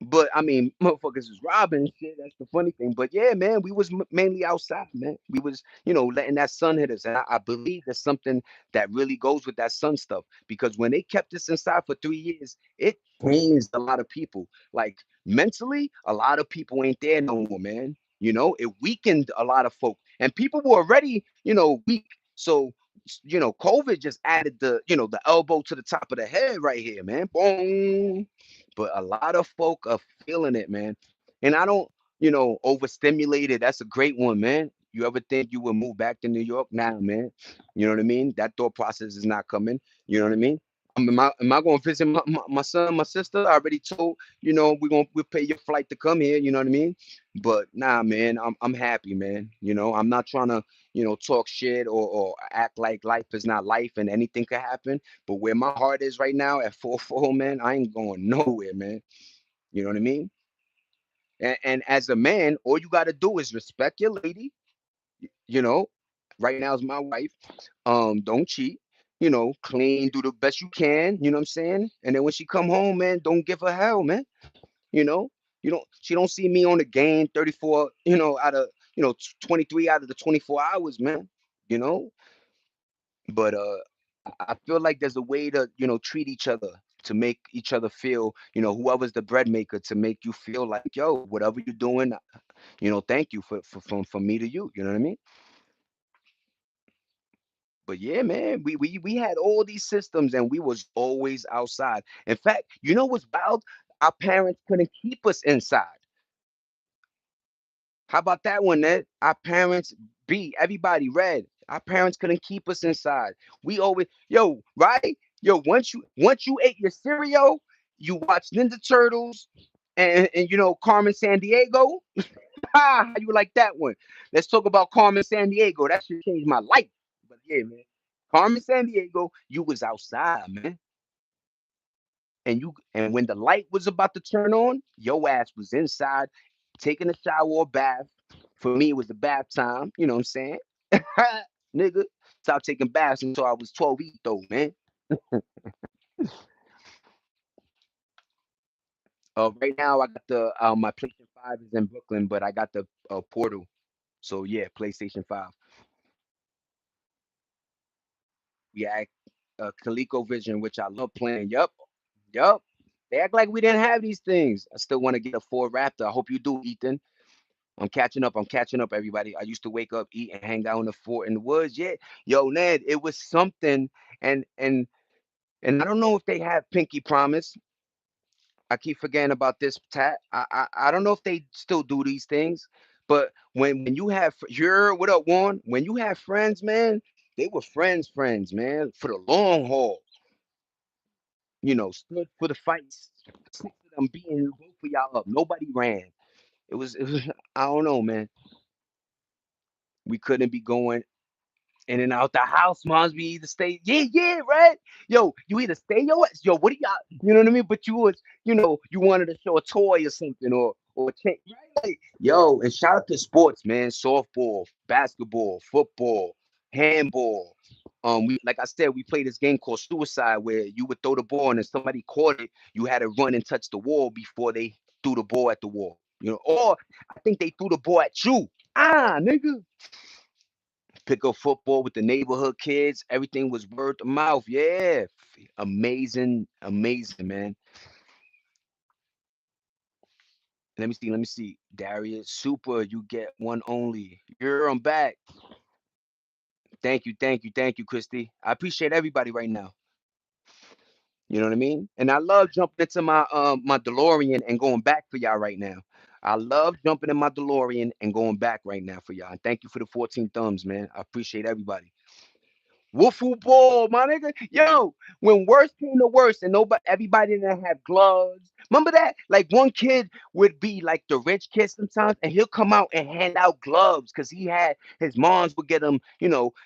but I mean, motherfuckers was robbing and shit. That's the funny thing. But yeah, man, we was mainly outside, man. We was, letting that sun hit us. And I believe there's something that really goes with that sun stuff. Because when they kept us inside for 3 years, it changed a lot of people. Like mentally, a lot of people ain't there no more, man. It weakened a lot of folk. And people were already, weak. So, COVID just added the elbow to the top of the head right here, man. Boom. But a lot of folk are feeling it, man. And I don't, overstimulated. That's a great one, man. You ever think you would move back to New York? Nah, man. You know what I mean? That thought process is not coming. You know what I mean? Am I going to visit my son, my sister? I already told, we'll pay your flight to come here. You know what I mean? But nah, man, I'm happy, man. I'm not trying to, talk shit or act like life is not life and anything could happen. But where my heart is right now at 4-4, man, I ain't going nowhere, man. You know what I mean? And as a man, all you got to do is respect your lady. You know, right now is my wife. Don't cheat. Clean, do the best you can. You know what I'm saying? And then when she come home, man, don't give her hell, man. You know, she don't see me on the game 34. Out of 23 out of the 24 hours, man. You know, but I feel like there's a way to, treat each other to make each other feel, whoever's the bread maker to make you feel like, yo, whatever you're doing, thank you from me to you. You know what I mean? But yeah, man, we had all these systems and we was always outside. In fact, you know what's wild? Our parents couldn't keep us inside. How about that one, Ned? Our parents, everybody read. Our parents couldn't keep us inside. We always, yo, right? Yo, once you ate your cereal, you watched Ninja Turtles and Carmen San Diego. How you like that one? Let's talk about Carmen San Diego. That should change my life. But yeah, man. Carmen San Diego, you was outside, man. And when the light was about to turn on, your ass was inside taking a shower or bath. For me, it was the bath time. You know what I'm saying? Nigga, stopped taking baths until I was 12 years old, man. Right now, I got the my PlayStation 5 is in Brooklyn, but I got the Portal. So yeah, PlayStation 5. Yeah, ColecoVision, which I love playing. Yup, Yup. They act like we didn't have these things. I still want to get a Ford Raptor. I hope you do, Ethan. I'm catching up. I'm catching up, everybody. I used to wake up, eat, and hang out in the fort in the woods. Yeah, yo, Ned, it was something. And I don't know if they have Pinky Promise. I keep forgetting about this tat. I don't know if they still do these things, but when you have you're what up, Warren? When you have friends, man, they were friends, man, for the long haul. Stood for the fights. Six of them beating both of y'all up. Nobody ran. It was I don't know, man. We couldn't be going in and out the house, moms. We either stay, yeah, right. Yo, you either stay yo. What do y'all? You know what I mean? But you wanted to show a toy or something, or change, right? Like, yo, and shout out to sports, man. Softball, basketball, football, handball. We like I said, we played this game called Suicide, where you would throw the ball and if somebody caught it, you had to run and touch the wall before they threw the ball at the wall. Or I think they threw the ball at you. Nigga, pick up football with the neighborhood kids. Everything was word of mouth. Yeah. Amazing, amazing, man. Let me see. Let me see. Darius, super. You get one only. I'm back. Thank you, thank you, thank you, Christy. I appreciate everybody right now. You know what I mean? And I love jumping into my DeLorean and going back for y'all right now. I love jumping in my DeLorean and going back right now for y'all. And thank you for the 14 thumbs, man. I appreciate everybody. Woofoo ball, my nigga. Yo, when worst came to worst and everybody didn't have gloves. Remember that? Like one kid would be like the rich kid sometimes, and he'll come out and hand out gloves because he had his moms would get him,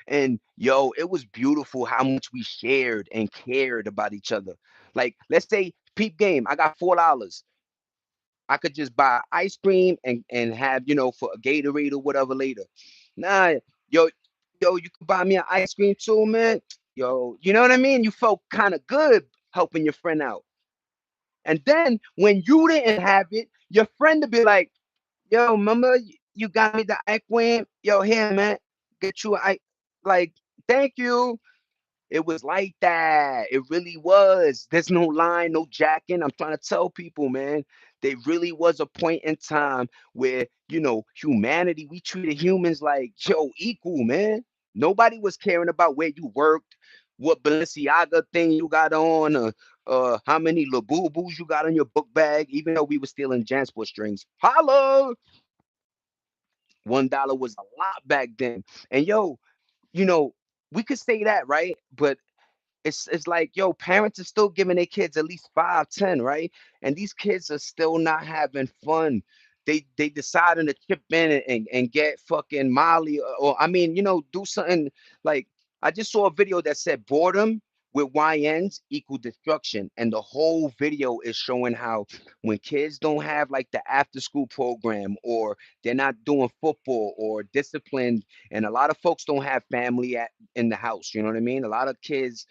and yo, it was beautiful how much we shared and cared about each other. Like, let's say peep game, I got $4. I could just buy ice cream and have, for a Gatorade or whatever later. Nah, yo, you could buy me an ice cream too, man. Yo, you know what I mean? You felt kind of good helping your friend out. And then when you didn't have it, your friend would be like, yo, remember you got me the ice cream? Yo, here, man, get you like, thank you. It was like that. It really was. There's no line, no jacking. I'm trying to tell people, man, there really was a point in time where, humanity, we treated humans like, yo, equal, man. Nobody was caring about where you worked, what Balenciaga thing you got on, how many Labubus you got on your book bag, even though we were stealing Jansport strings. Holla! $1 was a lot back then. And yo, you know, we could say that, right? But it's like, yo, parents are still giving their kids at least 5, 10, right? And these kids are still not having fun. They deciding to chip in and get fucking Molly, or I mean, do something like, I just saw a video that said boredom with YNs equal destruction. And the whole video is showing how when kids don't have like the after school program, or they're not doing football or disciplined, and a lot of folks don't have family in the house, you know what I mean? A lot of kids,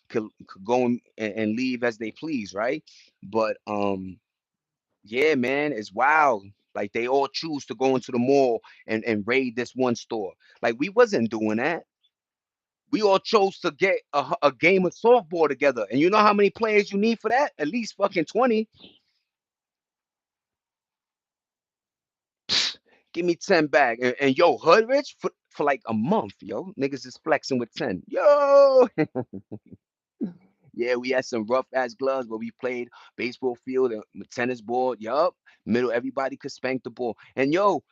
could go and leave as they please, right? But yeah, man, it's wild. Like they all choose to go into the mall and raid this one store. Like we wasn't doing that. We all chose to get a game of softball together. And you know how many players you need for that? At least fucking 20. Give me 10 back. And yo, Hood Rich for like a month, yo. Niggas is flexing with 10. Yo, yeah, we had some rough ass gloves, but we played baseball field and tennis ball. Yup. Middle, everybody could spank the ball. And yo,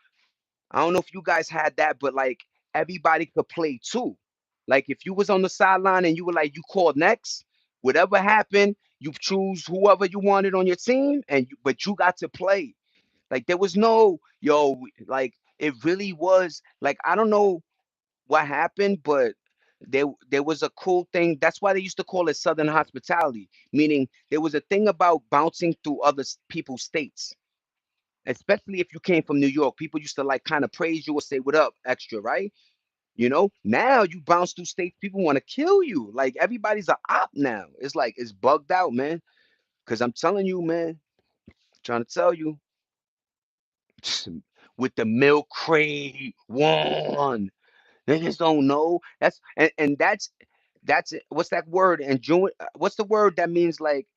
I don't know if you guys had that, but like everybody could play too. Like if you was on the sideline and you were like, you called next, whatever happened, you choose whoever you wanted on your team, but you got to play. Like there was no, yo, like it really was like, I don't know what happened, but there was a cool thing. That's why they used to call it Southern hospitality, meaning there was a thing about bouncing through other people's states, especially if you came from New York. People used to like kind of praise you or say what up extra, right? Now you bounce through states, people want to kill you. Like everybody's a op now. It's like it's bugged out, man. Cause I'm telling you, man, trying to tell you, with the milk crate one. Niggas don't know. That's and that's it. What's that word? And June. What's the word that means like?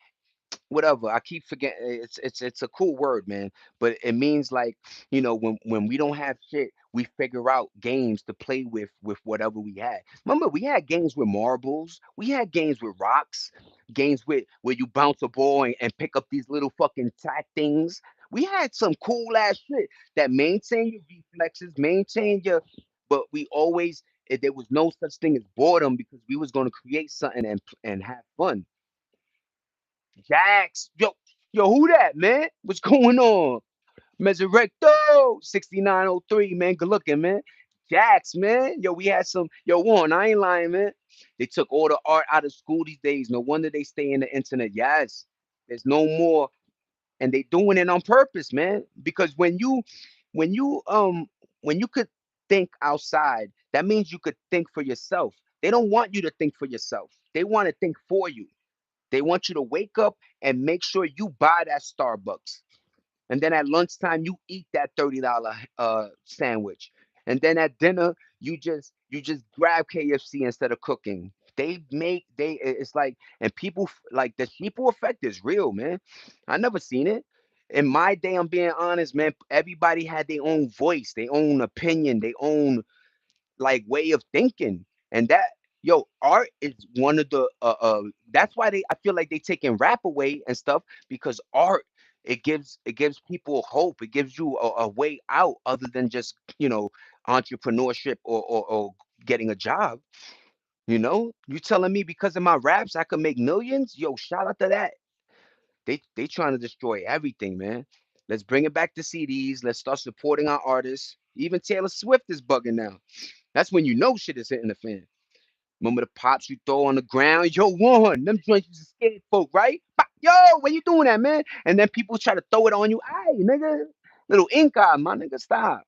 whatever. I keep forgetting. It's a cool word, man. But it means like, when we don't have shit, we figure out games to play with whatever we had. Remember, we had games with marbles. We had games with rocks. Games with where you bounce a ball and pick up these little fucking tack things. We had some cool ass shit that maintain your reflexes, maintain your. But we always there was no such thing as boredom because we was gonna create something and have fun. Jax, yo, who that, man? What's going on? Mesorecto 6903, man. Good looking, man. Jax, man. Yo, we had some. Yo, Warren, I ain't lying, man. They took all the art out of school these days. No wonder they stay in the internet. Yes, there's no more, and they doing it on purpose, man. Because when you um, when you could think outside, that means you could think for yourself. They don't want you to think for yourself. They want to think for you. They want you to wake up and make sure you buy that Starbucks. And then at lunchtime, you eat that $30 sandwich. And then at dinner, you just grab KFC instead of cooking. It's like, and people like the sheeple effect is real, man. I never seen it. In my day, I'm being honest, man. Everybody had their own voice, their own opinion, their own like way of thinking. And that, art is one of the that's why I feel like they taking rap away and stuff, because art, it gives people hope. It gives you a way out other than just entrepreneurship or getting a job. You telling me because of my raps I could make millions? Yo, shout out to that. They trying to destroy everything, man. Let's bring it back to CDs. Let's start supporting our artists. Even Taylor Swift is bugging now. That's when you know shit is hitting the fan. Remember the pops you throw on the ground? Yo, one, them joints used to scare folk, right? Pop, yo, where you doing that, man? And then people try to throw it on you. Hey, nigga, little ink eye, my nigga, stop.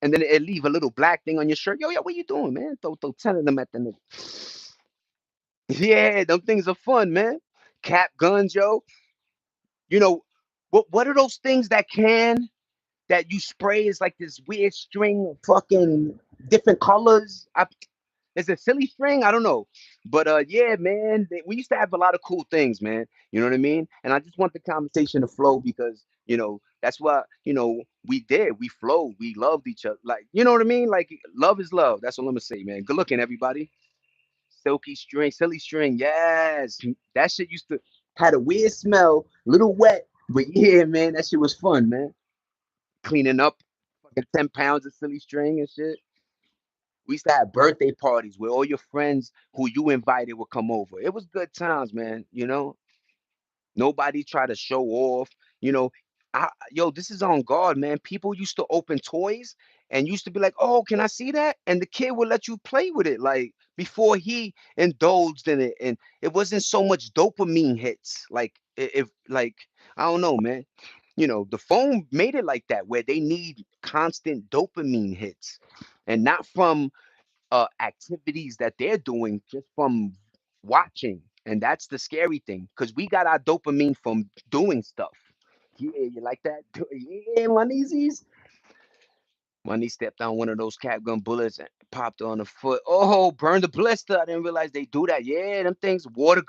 And then it leave a little black thing on your shirt. Yo, what you doing, man? Throw 10 of them at the nigga. Yeah, them things are fun, man. Cap guns, yo. You know, what are those things that you spray is like this weird string of fucking different colors? Is it silly string? I don't know. But yeah, man, we used to have a lot of cool things, man. You know what I mean? And I just want the conversation to flow because, that's what, we did. We flowed. We loved each other. Like, you know what I mean? Like, love is love. That's what I'm gonna say, man. Good looking, everybody. Silky string, silly string. Yes. That shit used to had a weird smell, little wet. But yeah, man, that shit was fun, man. Cleaning up fucking 10 pounds of silly string and shit. We used to have birthday parties where all your friends who you invited would come over. It was good times, man. Nobody tried to show off. You know, this is on guard, man. People used to open toys and used to be like, "Oh, can I see that?" And the kid would let you play with it, like before he indulged in it. And it wasn't so much dopamine hits, like if like I don't know, man. The phone made it like that, where they need constant dopamine hits, and not from activities that they're doing, just from watching. And that's the scary thing because we got our dopamine from doing stuff. Yeah, you like that? Yeah, my niece's. My niece stepped on one of those cap gun bullets and popped her on the foot. Oh, burned the blister. I didn't realize they do that. Yeah, them things, water.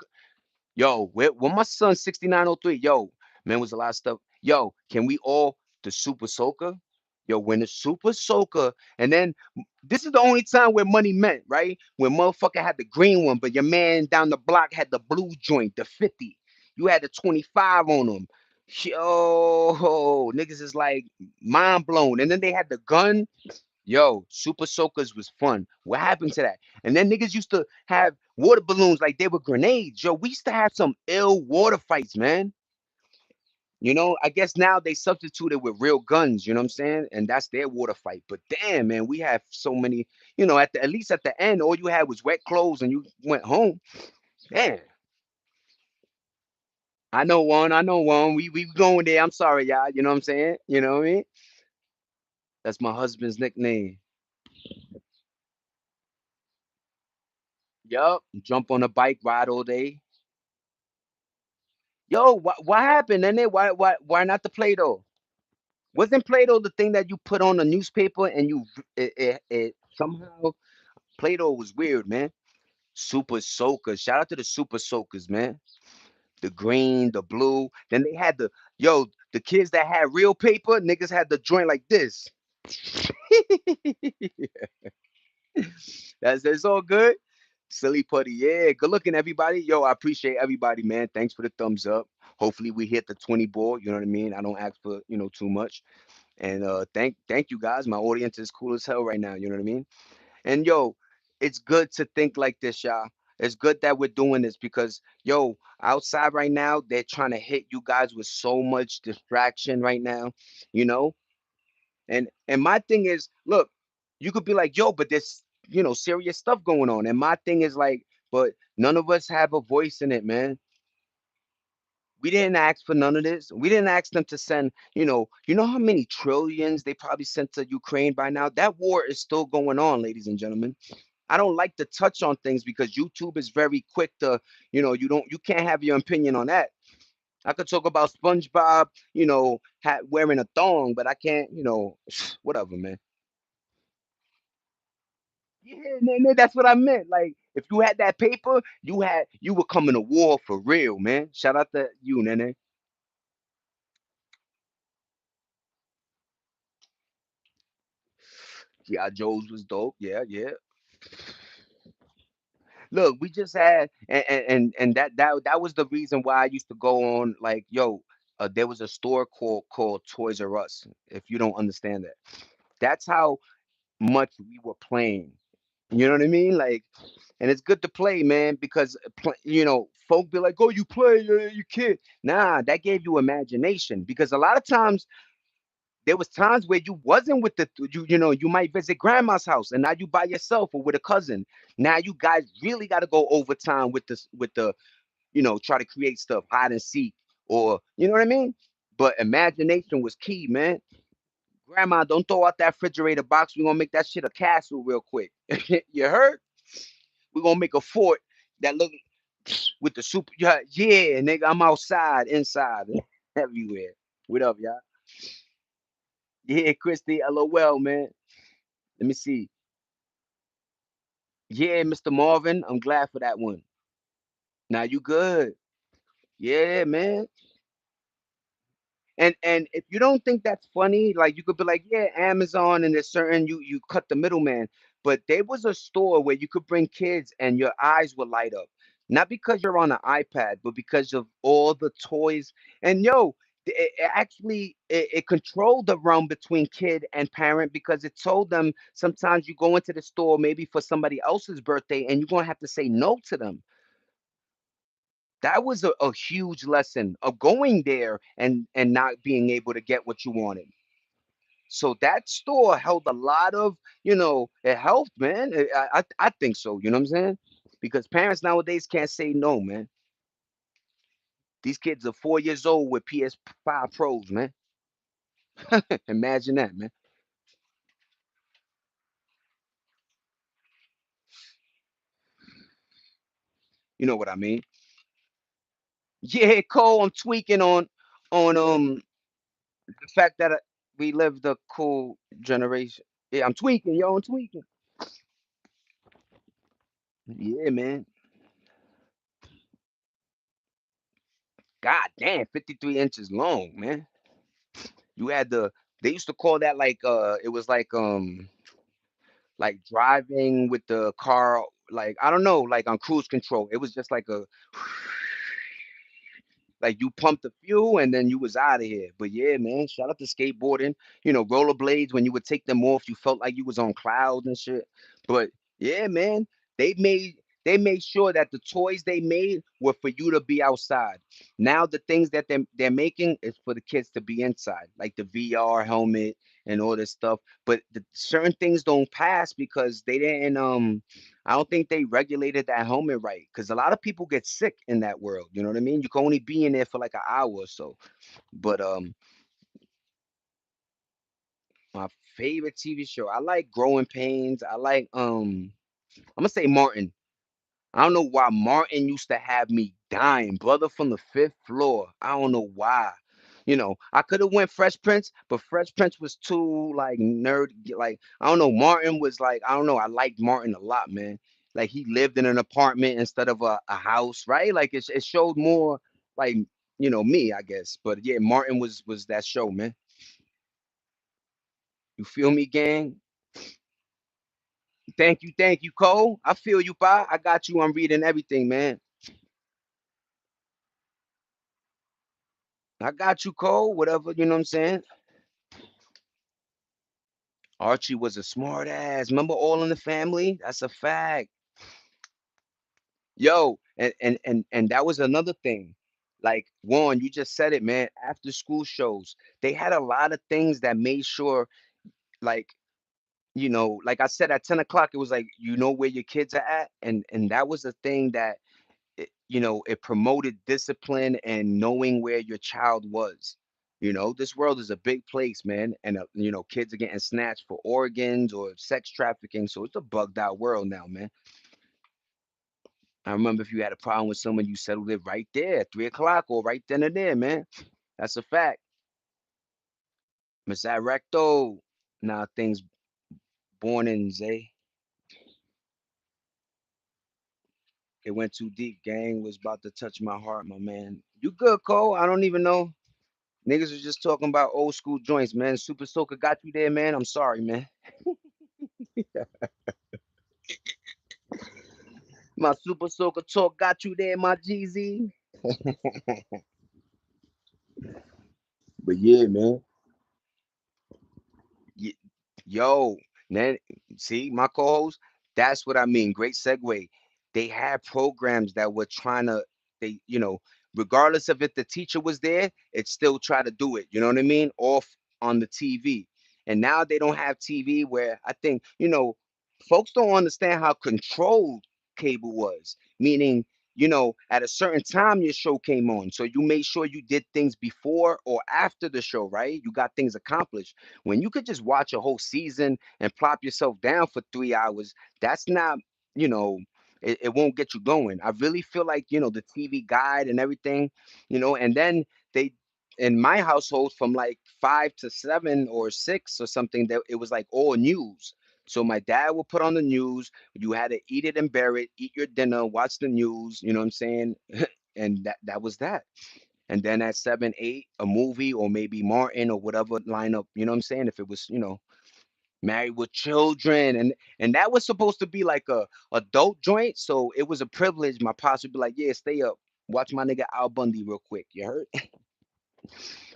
Yo, when my son 6903, yo, man, was a lot of stuff. Yo, can we all the super soaker? Yo, when the super soaker, and then this is the only time where money meant, right? When motherfucker had the green one, but your man down the block had the blue joint, the 50. You had the 25 on them. Yo, niggas is like mind blown. And then they had the gun. Yo, Super Soakers was fun. What happened to that? And then niggas used to have water balloons like they were grenades. Yo, we used to have some ill water fights, man. I guess now they substituted with real guns, you know what I'm saying? And that's their water fight. But damn, man, we have so many, at least at the end, all you had was wet clothes and you went home. Damn. I know one, I know one. We going there. I'm sorry, y'all. You know what I'm saying? You know what I mean? That's my husband's nickname. Yup. Jump on a bike, ride all day. Yo, what happened? And then why not the Play-Doh? Wasn't Play-Doh the thing that you put on a newspaper and it somehow Play-Doh was weird, man. Super soakers. Shout out to the super soakers, man. the green, the blue. Then they had the kids that had real paper, niggas had the joint like this. That's all good. Silly putty, yeah. Good looking, everybody. Yo, I appreciate everybody, man. Thanks for the thumbs up. Hopefully we hit the 20 ball. You know what I mean? I don't ask for too much. And thank you guys. My audience is cool as hell right now. You know what I mean? And yo, it's good to think like this, y'all. It's good that we're doing this because yo, outside right now, they're trying to hit you guys with so much distraction right now, you know? And my thing is, look, you could be like, yo, but there's serious stuff going on. And my thing is like, but none of us have a voice in it, man. We didn't ask for none of this. We didn't ask them to send, you know how many trillions they probably sent to Ukraine by now? That war is still going on, ladies and gentlemen. I don't like to touch on things because YouTube is very quick to, you can't have your opinion on that. I could talk about SpongeBob, wearing a thong, but I can't, whatever, man. Yeah, man, that's what I meant. Like, if you had that paper, you were coming to war for real, man. Shout out to you, Nene. Yeah, Joe's was dope. Yeah, yeah. Look, we just had, and that was the reason why I used to go on. Like, yo, there was a store called Toys R Us. If you don't understand that, that's how much we were playing. You know what I mean? Like, and it's good to play, man, because folk be like, "Oh, you play, you kid." Nah, that gave you imagination because a lot of times there was times where you wasn't with you might visit grandma's house and now you by yourself or with a cousin. Now you guys really got to go overtime with the try to create stuff, hide and seek, or you know what I mean. But imagination was key, man. Grandma, don't throw out that refrigerator box. We're gonna make that shit a castle real quick. You heard? We're gonna make a fort that look with the super. Yeah, yeah, nigga. I'm outside, inside, everywhere. What up, y'all? Yeah, Christy. LOL, man. Let me see. Yeah, Mr. Marvin. I'm glad for that one. Now you good. Yeah, man. And if you don't think that's funny, like you could be like, yeah, Amazon and there's certain you cut the middleman. But there was a store where you could bring kids and your eyes would light up. Not because you're on an iPad, but because of all the toys. And yo, it actually it controlled the realm between kid and parent because it told them sometimes you go into the store maybe for somebody else's birthday and you're gonna have to say no to them. That was a huge lesson of going there and not being able to get what you wanted. So that store held a lot of, it helped, man. I think so. You know what I'm saying? Because parents nowadays can't say no, man. These kids are 4 years old with PS5 Pros, man. Imagine that, man. You know what I mean? Yeah, Cole, I'm tweaking on the fact that we live the cool generation. Yeah, I'm tweaking, yo, I'm tweaking. Yeah, man. God damn, 53 inches long, man. You had they used to call that like it was like driving with the car, like I don't know, like on cruise control. It was just like a like you pumped the fuel and then you was out of here. But yeah, man, shout out to skateboarding. Rollerblades when you would take them off, you felt like you was on clouds and shit. But yeah, man, they made they made sure that the toys they made were for you to be outside. Now the things that they're making is for the kids to be inside, like the VR helmet and all this stuff. But certain things don't pass because they didn't I don't think they regulated that helmet right because a lot of people get sick in that world. You know what I mean? You can only be in there for like an hour or so. But my favorite TV show, I like Growing Pains. I like I'm gonna say Martin. I don't know why Martin used to have me dying, brother from the fifth floor. I don't know why. I could have went Fresh Prince, but Fresh Prince was too like nerd. Like I don't know. Martin was like I don't know. I liked Martin a lot, man. Like he lived in an apartment instead of a house, right? Like it showed more. like me, I guess. But yeah, Martin was that show, man. You feel me, gang? Thank you, Cole. I feel you, pa. I got you. I'm reading everything, man. I got you, Cole. Whatever, you know what I'm saying? Archie was a smart ass. Remember All in the Family? That's a fact. Yo, and that was another thing. Like Juan, you just said it, man. After school shows, they had a lot of things that made sure, like, like I said, at 10 o'clock, it was like you know where your kids are at, and that was the thing that it promoted discipline and knowing where your child was. This world is a big place, man, and kids are getting snatched for organs or sex trafficking, so it's a bugged out world now, man. I remember if you had a problem with someone, you settled it right there at 3 o'clock or right then and there, man. That's a fact. Miss Recto. Now things born in Zay. It went too deep, gang. Was about to touch my heart, my man. You good, Cole? I don't even know. Niggas was just talking about old school joints, man. Super Soaker got you there, man. I'm sorry, man. My Super Soaker talk got you there, my GZ. But yeah, man. Y- Yo, man, see my co-host. That's what I mean. Great segue. They had programs that were trying to, regardless of if the teacher was there, it still try to do it. You know what I mean? Off on the TV. And now they don't have TV where I think, folks don't understand how controlled cable was. Meaning, at a certain time your show came on. So you made sure you did things before or after the show, right? You got things accomplished. When you could just watch a whole season and plop yourself down for 3 hours, that's not, you know, it won't get you going. I really feel like, the TV guide and everything, and then they, in my household from like 5 to 7 or 6 or something, that it was like all news. So my dad would put on the news. You had to eat it and bear it, eat your dinner, watch the news, you know what I'm saying? And that was that. And then at 7, 8, a movie or maybe Martin or whatever lineup, you know what I'm saying? If it was, Married with Children, and that was supposed to be like a adult joint, so it was a privilege. My pops would be like, "Yeah, stay up, watch my nigga Al Bundy real quick." You heard?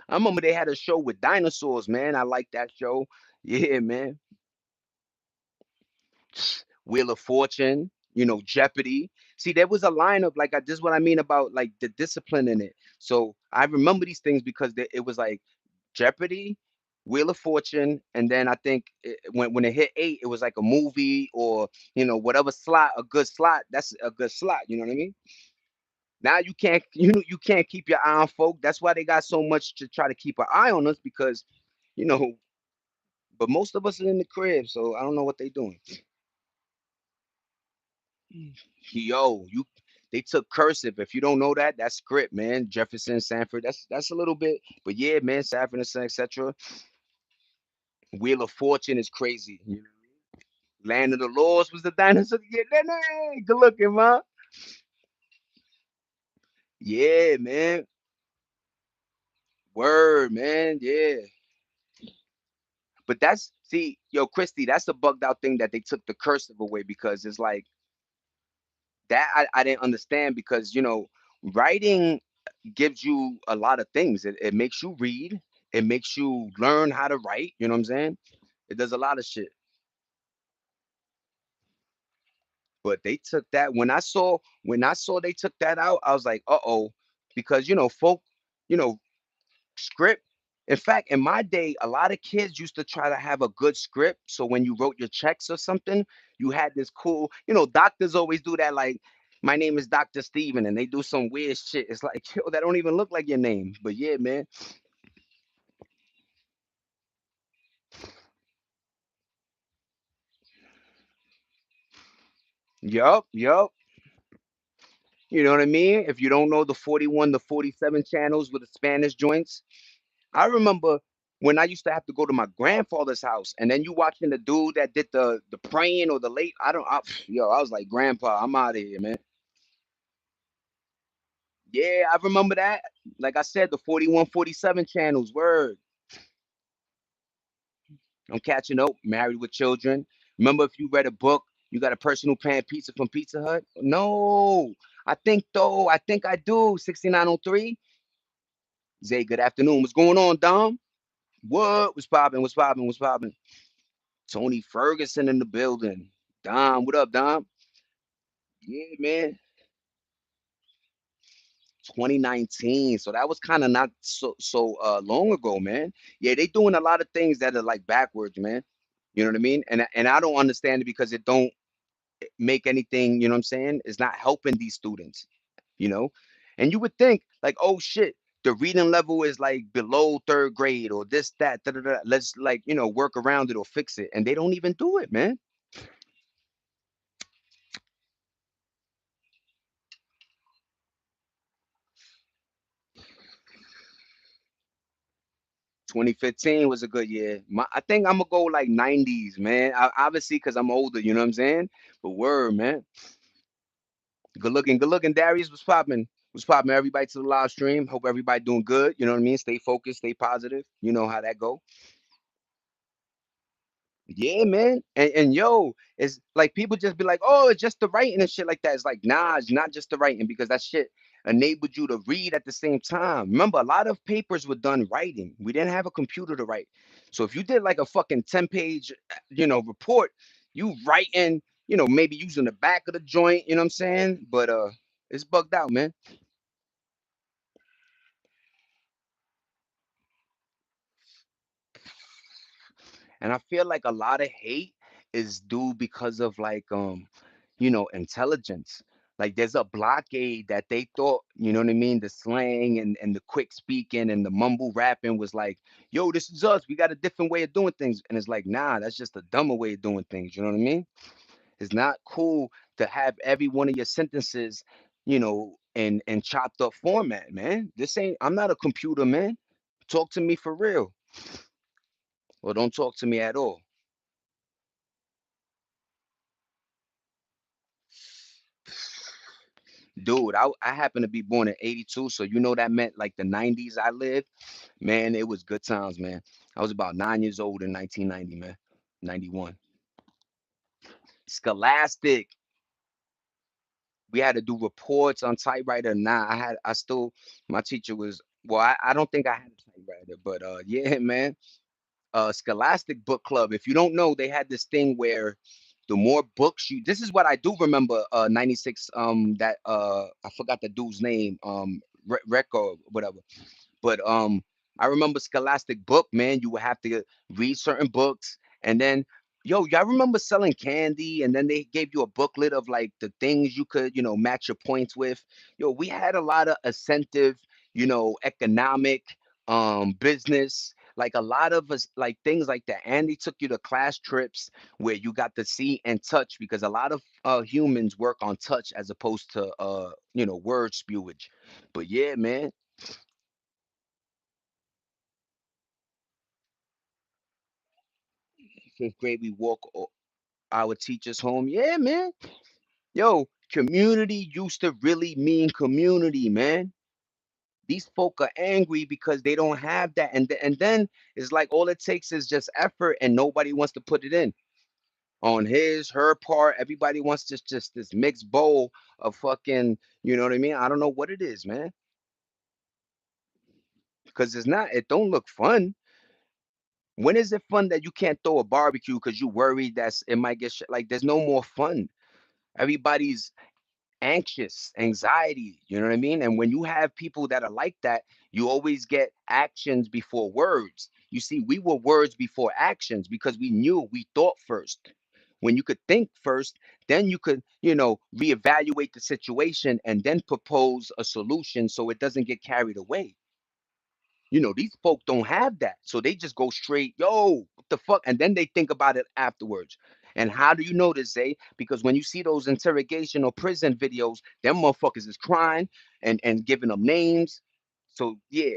I remember they had a show with dinosaurs, man. I like that show. Yeah, man. Wheel of Fortune, Jeopardy. See, there was a lineup like this. Is what I mean about like the discipline in it. So I remember these things because it was like Jeopardy, Wheel of Fortune, and then I think when it hit 8, it was like a movie or whatever slot, a good slot. That's a good slot. You know what I mean? Now you can't you can't keep your eye on folk. That's why they got so much to try to keep an eye on us because you know. But most of us are in the crib, so I don't know what they doing. Yo, they took cursive. If you don't know that, that's script, man. Jefferson, Sanford. That's a little bit, but yeah, man, Sanford and etc. Wheel of Fortune is crazy. Land of the Lords was the dinosaur. Yeah, good looking, man. Yeah, man. Word, man. Yeah. But that's see, yo, Christy, that's the bugged out thing that they took the cursive away because it's like that I didn't understand because writing gives you a lot of things. It makes you read, it makes you learn how to write, you know what I'm saying? It does a lot of shit. But they took that when I saw they took that out, I was like, uh-oh, because folk, you know, script. In fact, in my day, a lot of kids used to try to have a good script. So when you wrote your checks or something, you had this cool, doctors always do that, like, my name is Dr. Steven, and they do some weird shit. It's like, yo, that don't even look like your name. But yeah, man. Yup, yup. You know what I mean? If you don't know the 41 to 47 channels with the Spanish joints, I remember when I used to have to go to my grandfather's house, and then you watching the dude that did the praying or the late. I don't. Yo, I was like, Grandpa, I'm out of here, man. Yeah, I remember that. Like I said, the 41, 47 channels. Word. I'm catching up. Married with Children. Remember, if you read a book, you got a person who paying pizza from Pizza Hut? No. I think though. I think I do. 6903. Zay, good afternoon. What's going on, Dom? What was popping? What's popping? What's popping? Tony Ferguson in the building. Dom, what up, Dom? Yeah, man. 2019. So that was kind of not so long ago, man. Yeah, they doing a lot of things that are like backwards, man. You know what I mean? And I don't understand it because it don't make anything, you know what I'm saying? It's not helping these students, you know? And you would think like, oh shit, the reading level is like below third grade or this, that, da, da, da. Let's like, work around it or fix it. And they don't even do it, man. 2015 was a good year. I think I'm gonna go like 90s, man. Obviously, because I'm older, you know what I'm saying? But word, man. Good looking. Darius was popping. Was popping. Everybody to the live stream. Hope everybody doing good. You know what I mean? Stay focused, stay positive. You know how that go. Yeah, man. And yo, it's like people just be like, oh, it's just the writing and shit like that. It's like, nah, it's not just the writing because that shit enabled you to read at the same time. Remember, a lot of papers were done writing. We didn't have a computer to write. So if you did like a fucking 10-page, report, you writing, maybe using the back of the joint, you know what I'm saying? But it's bugged out, man. And I feel like a lot of hate is due because of like intelligence. Like there's a blockade that they thought, you know what I mean, the slang and the quick speaking and the mumble rapping was like, yo, this is us. We got a different way of doing things. And it's like, nah, that's just a dumber way of doing things. You know what I mean? It's not cool to have every one of your sentences, in chopped up format, man. This ain't I'm not a computer, man. Talk to me for real. Or don't talk to me at all. Dude, I happen to be born in 82, so that meant like the 90s I lived. Man, it was good times, man. I was about 9 years old in 1990, man. 91. Scholastic. We had to do reports on typewriter. Nah, I still, my teacher was, well, I don't think I had a typewriter, but yeah, man. Scholastic Book Club. If you don't know, they had this thing where the more books you, this is what I do remember, 96, that, I forgot the dude's name, Rec or whatever. But I remember Scholastic Book, man. You would have to read certain books, and then y'all remember selling candy, and then they gave you a booklet of like the things you could, match your points with. Yo, we had a lot of incentive, economic, business. Like a lot of us, like things like that. And they took you to class trips where you got to see and touch because a lot of humans work on touch as opposed to word spewage. But yeah, man. Fifth grade, we walk our teachers home. Yeah, man. Yo, community used to really mean community, man. These folk are angry because they don't have that, and then it's like all it takes is just effort, and nobody wants to put it in on his her part. Everybody wants just this mixed bowl of fucking. You know what I mean? I don't know what it is, man. Because it's not. It don't look fun. When is it fun that you can't throw a barbecue because you worried that it might get like? There's no more fun. Everybody's anxious, anxiety, you know what I mean? And when you have people that are like that, you always get actions before words. You see, we were words before actions because we knew we thought first. When you could think first, then you could, reevaluate the situation and then propose a solution so it doesn't get carried away. These folk don't have that. So they just go straight, yo, what the fuck? And then they think about it afterwards. And how do you know this, Zay? Because when you see those interrogation or prison videos, them motherfuckers is crying and giving them names. So yeah.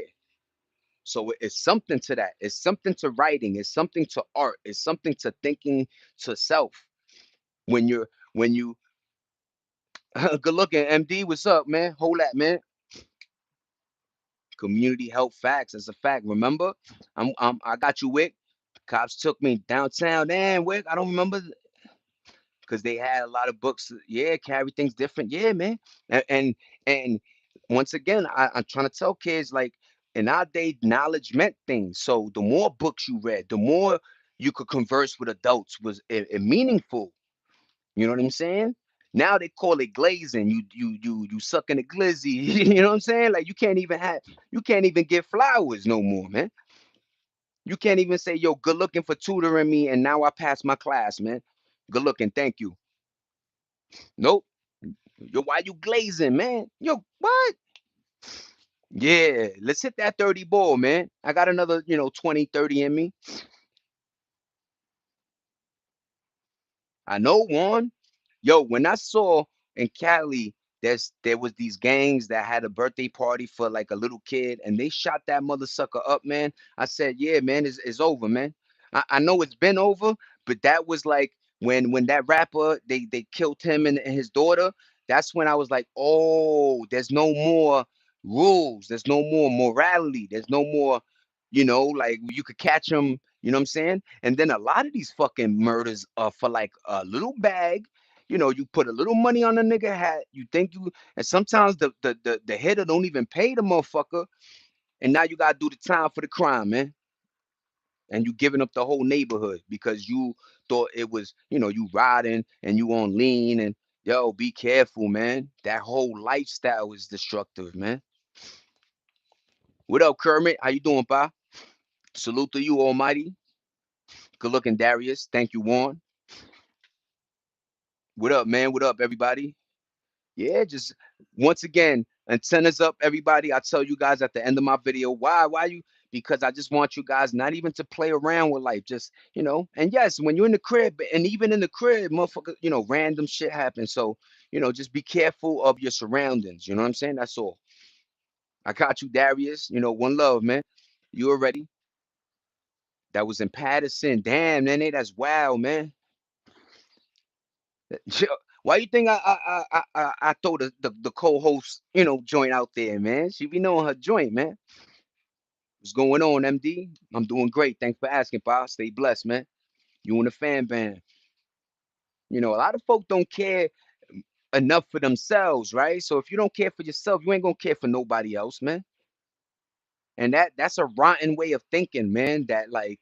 So it's something to that. It's something to writing. It's something to art. It's something to thinking to self. When you good looking, MD, what's up, man? Hold that, man. Community help facts. That's a fact. Remember, I got you, Wick. Cops took me downtown. Damn, Wick. I don't remember because they had a lot of books. Yeah, carry things different. Yeah, man. And once again, I'm trying to tell kids like in our day, knowledge meant things. So the more books you read, the more you could converse with adults was meaningful. You know what I'm saying? Now they call it glazing. You sucking the glizzy. You know what I'm saying? Like you can't even get flowers no more, man. You can't even say, yo, good looking for tutoring me, and now I passed my class, man. Good looking, thank you. Nope. Yo, why you glazing, man? Yo, what? Yeah, let's hit that 30 ball, man. I got another, 20, 30 in me. I know one. Yo, when I saw in Cali, there was these gangs that had a birthday party for like a little kid, and they shot that mother sucker up, man. I said, yeah, man, it's over, man. I know it's been over, but that was like when that rapper they killed him and his daughter. That's when I was like, oh, there's no more rules, there's no more morality, there's no more, like you could catch them. You know what I'm saying? And then a lot of these fucking murders are for like a little bag. You put a little money on a nigga hat. You think you, and sometimes the hitter don't even pay the motherfucker, and now you gotta do the time for the crime, man. And you giving up the whole neighborhood because you thought it was, you riding and you on lean and yo, be careful, man. That whole lifestyle is destructive, man. What up, Kermit? How you doing, pa? Salute to you, Almighty. Good looking, Darius. Thank you, Warren. What up, man? What up, everybody? Yeah, just once again, antennas up, everybody. I tell you guys at the end of my video, why you? Because I just want you guys not even to play around with life, just And yes, when you're in the crib, and even in the crib, motherfucker, random shit happens. So just be careful of your surroundings. You know what I'm saying? That's all. I got you, Darius. One love, man. You already. That was in Patterson. Damn, man, that's wild, man. Why you think I throw the co-host joint out there, man? She be knowing her joint, man. What's going on, MD? I'm doing great. Thanks for asking, pal. Stay blessed, man. You and the fan band. A lot of folk don't care enough for themselves, right? So if you don't care for yourself, you ain't gonna care for nobody else, man. And that's a rotten way of thinking, man. That like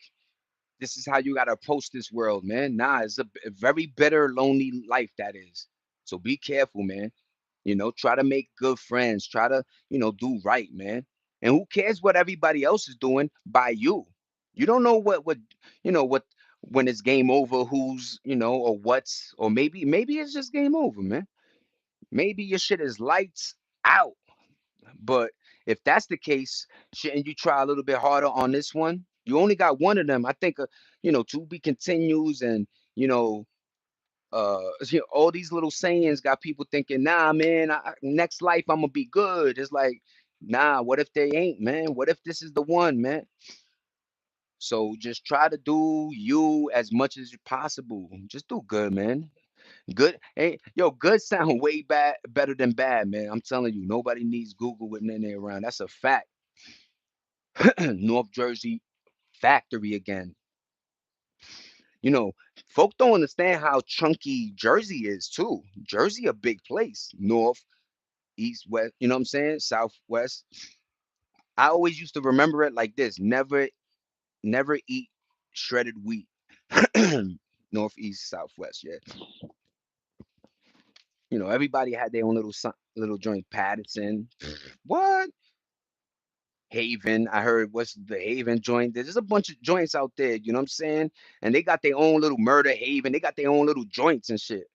this is how you gotta approach this world, man. Nah, it's a very bitter, lonely life that is. So be careful, man. Try to make good friends. Try to, do right, man. And who cares what everybody else is doing by you? You don't know what when it's game over, who's, or what's, or maybe it's just game over, man. Maybe your shit is lights out. But if that's the case, shouldn't you try a little bit harder on this one? You only got one of them. I think, to be continues and, you know, all these little sayings got people thinking, nah, man, next life I'm gonna be good. It's like, nah, what if they ain't, man? What if this is the one, man? So just try to do you as much as possible. Just do good, man. Good, hey, yo, good sound way better than bad, man. I'm telling you, nobody needs Google with Nene around. That's a fact. North Jersey factory again. You know, folk don't understand how chunky Jersey is too. Jersey a big place. North, east, west, you know what I'm saying? Southwest. I always used to remember it like this. Never eat shredded wheat. Northeast, southwest, yeah. Everybody had their own little joint. Patterson. What? Haven. I heard what's the Haven joint. There's just a bunch of joints out there, you know what I'm saying? And they got their own little murder haven. They got their own little joints and shit.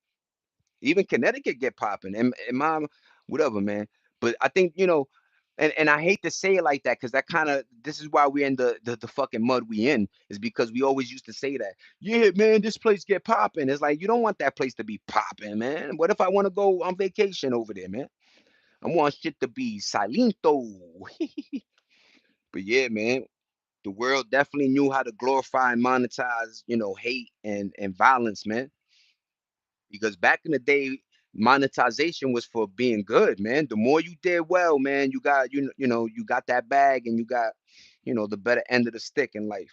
Even Connecticut get popping. And mom, whatever, man. But I think, and I hate to say it like that because that kind of this is why we're in the fucking mud we in, is because we always used to say that. Yeah, man, this place get popping. It's like you don't want that place to be popping, man. What if I want to go on vacation over there, man? I want shit to be silento. But yeah, man, the world definitely knew how to glorify and monetize, hate and violence, man. Because back in the day, monetization was for being good, man. The more you did well, man, you got you got that bag, and you got the better end of the stick in life.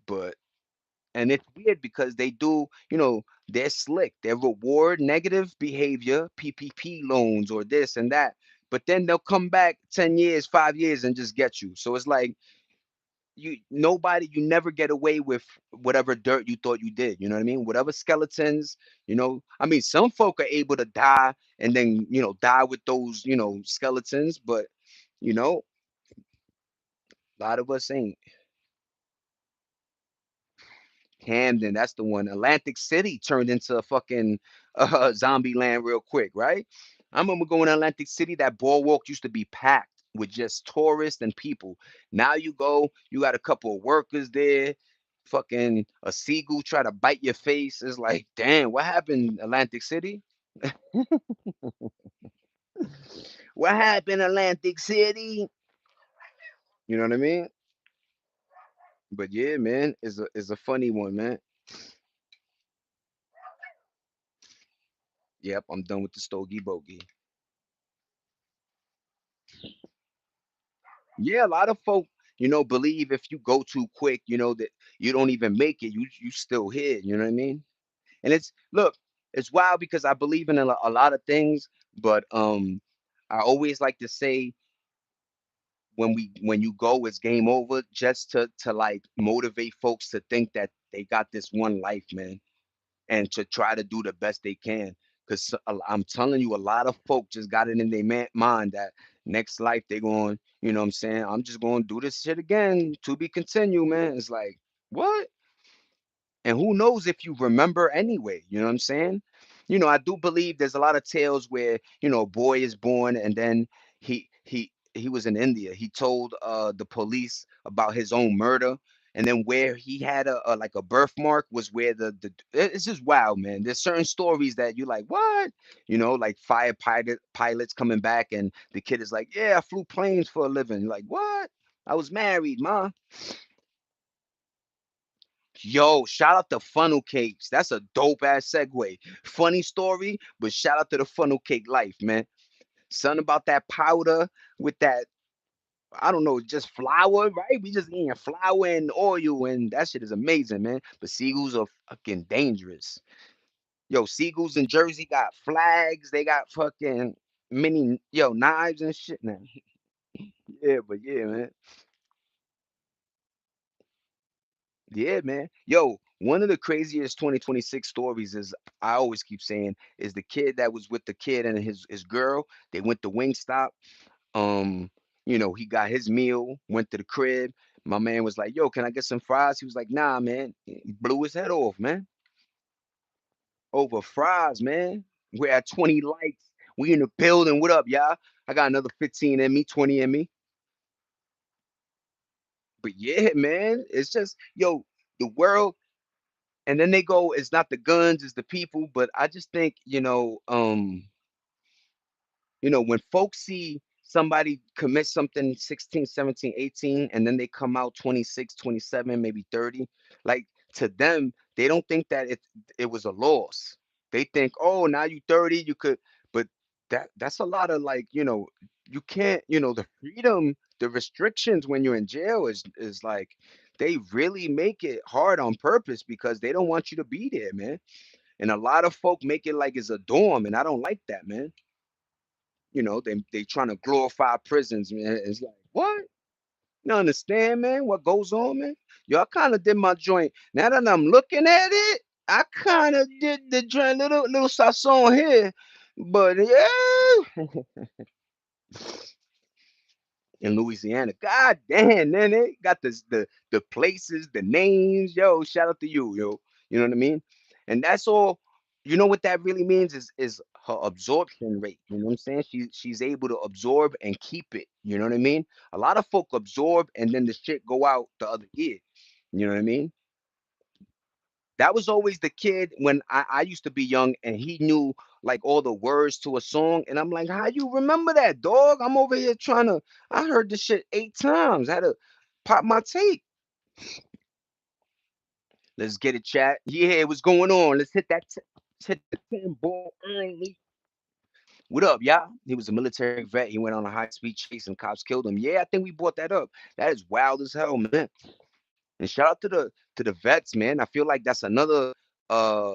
But and it's weird because they do, they're slick. They reward negative behavior, PPP loans or this and that. But then they'll come back 10 years, 5 years and just get you. So it's like you never get away with whatever dirt you thought you did. You know what I mean? Whatever skeletons, I mean, some folk are able to die and then, die with those, skeletons, but you know, a lot of us ain't. Camden, that's the one. Atlantic City turned into a fucking zombie land real quick, right? I remember going to Atlantic City. That boardwalk used to be packed with just tourists and people. Now you go, you got a couple of workers there. Fucking a seagull try to bite your face. It's like, damn, what happened, Atlantic City? What happened, Atlantic City? You know what I mean? But yeah, man, is a funny one, man. Yep, I'm done with the stogie bogey. Yeah, a lot of folk, believe if you go too quick, that you don't even make it. You still here. You know what I mean? And it's wild because I believe in a lot of things, but I always like to say when you go, it's game over, just to like motivate folks to think that they got this one life, man, and to try to do the best they can. Because I'm telling you, a lot of folk just got it in their mind that next life they going, what I'm saying, I'm just going to do this shit again to be continued, man. It's like, what? And who knows if you remember anyway, you know what I'm saying? I do believe there's a lot of tales where, a boy is born and then he was in India. He told the police about his own murder. And then where he had a like a birthmark was where it's just wild, man. There's certain stories that you like, what? Like pilots coming back and the kid is like, yeah, I flew planes for a living. You're like, what? I was married, ma. Yo, shout out to funnel cakes. That's a dope ass segue. Funny story, but shout out to the funnel cake life, man. Something about that powder with that, I don't know, just flour, right? We just eating flour and oil, and that shit is amazing, man. But seagulls are fucking dangerous. Yo, seagulls in Jersey got flags. They got fucking mini, knives and shit now. Yeah, but yeah, man. Yeah, man. Yo, one of the craziest 2026 stories is I always keep saying is the kid that was with the kid and his girl. They went to Wingstop. Um, he got his meal, went to the crib. My man was like, "Yo, can I get some fries?" He was like, "Nah, man." He blew his head off, man. Over fries, man. We're at 20 likes. We in the building. What up, y'all? I got another 15 in me, 20 in me. But yeah, man, it's just the world. And then they go, it's not the guns, it's the people. But I just think, when folks see somebody commit something 16, 17, 18, and then they come out 26, 27, maybe 30, like to them, they don't think that it was a loss. They think, oh, now you 30, you could, but that's a lot of like, you can't, the freedom, the restrictions when you're in jail is like they really make it hard on purpose because they don't want you to be there, man. And a lot of folk make it like it's a dorm, and I don't like that, man. They trying to glorify prisons, man. It's like, what? You understand, man? What goes on, man? Yo, I kind of did my joint. Now that I'm looking at it, I kind of did the joint, little sasson here, but yeah, in Louisiana. God damn, man, they got the places, the names. Yo, shout out to you, yo. You know what I mean? And that's all. You know what that really means is her absorption rate. You know what I'm saying? She's able to absorb and keep it. You know what I mean? A lot of folk absorb and then the shit go out the other year. You know what I mean? That was always the kid when I used to be young and he knew like all the words to a song. And I'm like, how you remember that, dog? I'm over here trying to, I heard this shit 8 times. I had to pop my tape. Let's get it, chat. Yeah, what's going on? Let's hit that. Hit the 10 ball early. What up, y'all? He was a military vet. He went on a high speed chase and cops killed him. Yeah, I think we brought that up. That is wild as hell, man. And shout out to the vets, man. I feel like that's another uh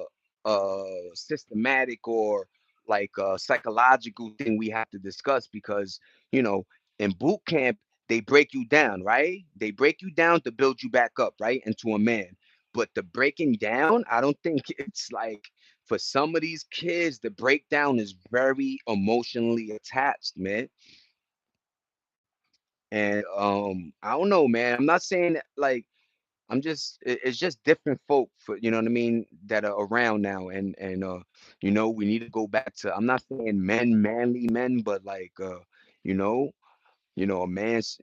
systematic or like psychological thing we have to discuss because you know in boot camp they break you down, right? They break you down to build you back up, right, into a man. But the breaking down, I don't think it's like for some of these kids, the breakdown is very emotionally attached, man. And I don't know, man. I'm not saying that, like it's just different folk for you know what I mean that are around now and we need to go back to I'm not saying men manly men but like you know a man's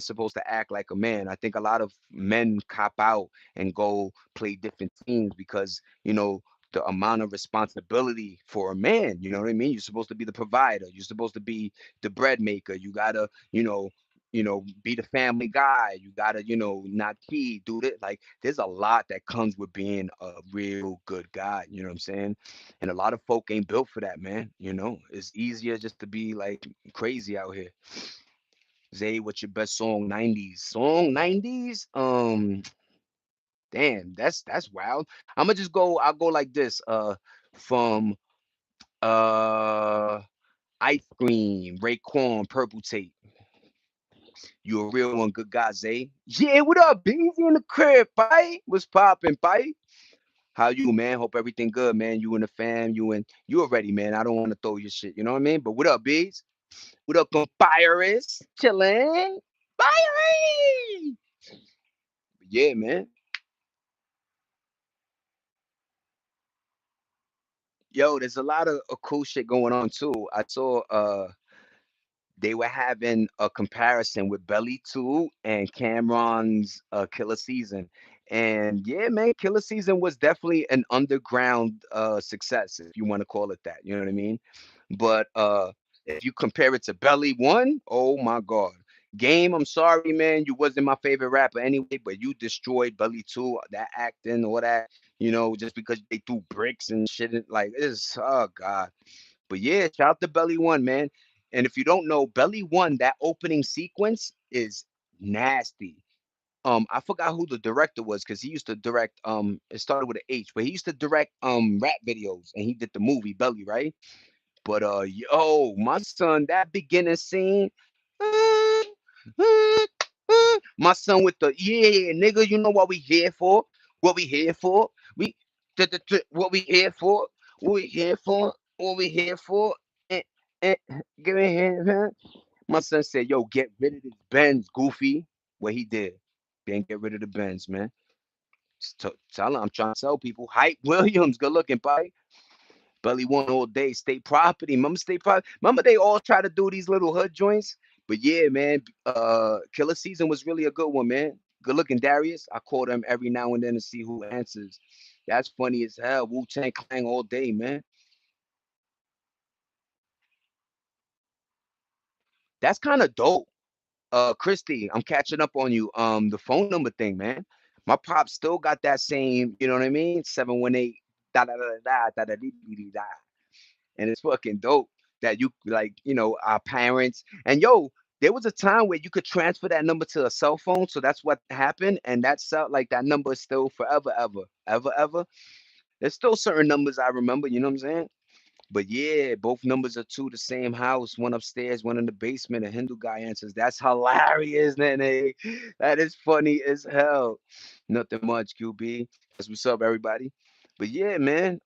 supposed to act like a man. I think a lot of men cop out and go play different teams because, the amount of responsibility for a man, you know what I mean? You're supposed to be the provider. You're supposed to be the bread maker. You gotta, be the family guy. You gotta, not key, do it. Like there's a lot that comes with being a real good guy. You know what I'm saying? And a lot of folk ain't built for that, man. It's easier just to be like crazy out here. Zay, what's your best song? 90s. Song 90s? Damn, that's wild. I'ma just go, I'll go like this. From uh Ice Cream, Raekwon, Purple Tape. You a real one, good guy, Zay. Yeah, what up, Beezy in the crib, bye? What's poppin', bye? How you, man? Hope everything good, man. You and the fam, you already, man. I don't want to throw your shit, you know what I mean? But what up, Bees? What up, compadres? Chillin'. Fire! Yeah, man. Yo, there's a lot of cool shit going on too. I saw they were having a comparison with Belly 2 and Cameron's Killer Season. And yeah, man, Killer Season was definitely an underground success, if you want to call it that. You know what I mean? But if you compare it to Belly 1, oh my God. Game, I'm sorry, man. You wasn't my favorite rapper anyway, but you destroyed Belly 2, that acting, all that, just because they threw bricks and shit. Like, it's, oh God. But yeah, shout out to Belly One, man. And if you don't know, Belly One, that opening sequence is nasty. I forgot who the director was because he used to direct. It started with an H, but he used to direct rap videos, and he did the movie Belly, right? But yo, my son, that beginning scene, uh, my son with the yeah, nigga, you know what we here for? What we here for? We what we here for? What we here for? What we here for? Eh, eh, Give me here, man. My son said, "Yo, get rid of this Benz, Goofy." What he did, then get rid of the Benz, man. Tell him I'm trying to tell people. Hype Williams, good looking, bye. Belly One all day, state property. Remember state property? Remember they all try to do these little hood joints? But yeah, man, Killer Season was really a good one, man. Good looking Darius. I call them every now and then to see who answers. That's funny as hell. Wu Tang Clan all day, man. That's kind of dope. Christy, I'm catching up on you. The phone number thing, man. My pop still got that same, you know what I mean? 718 da da da da da da dee dee dee da. And it's fucking dope that you like, our parents. And yo, there was a time where you could transfer that number to a cell phone, so that's what happened. And that like that number is still forever, ever, ever, ever. There's still certain numbers I remember. You know what I'm saying? But yeah, both numbers are to the same house, one upstairs, one in the basement. A Hindu guy answers. That's hilarious, Nene. That is funny as hell. Nothing much, QB. That's what's up, everybody. But yeah, man.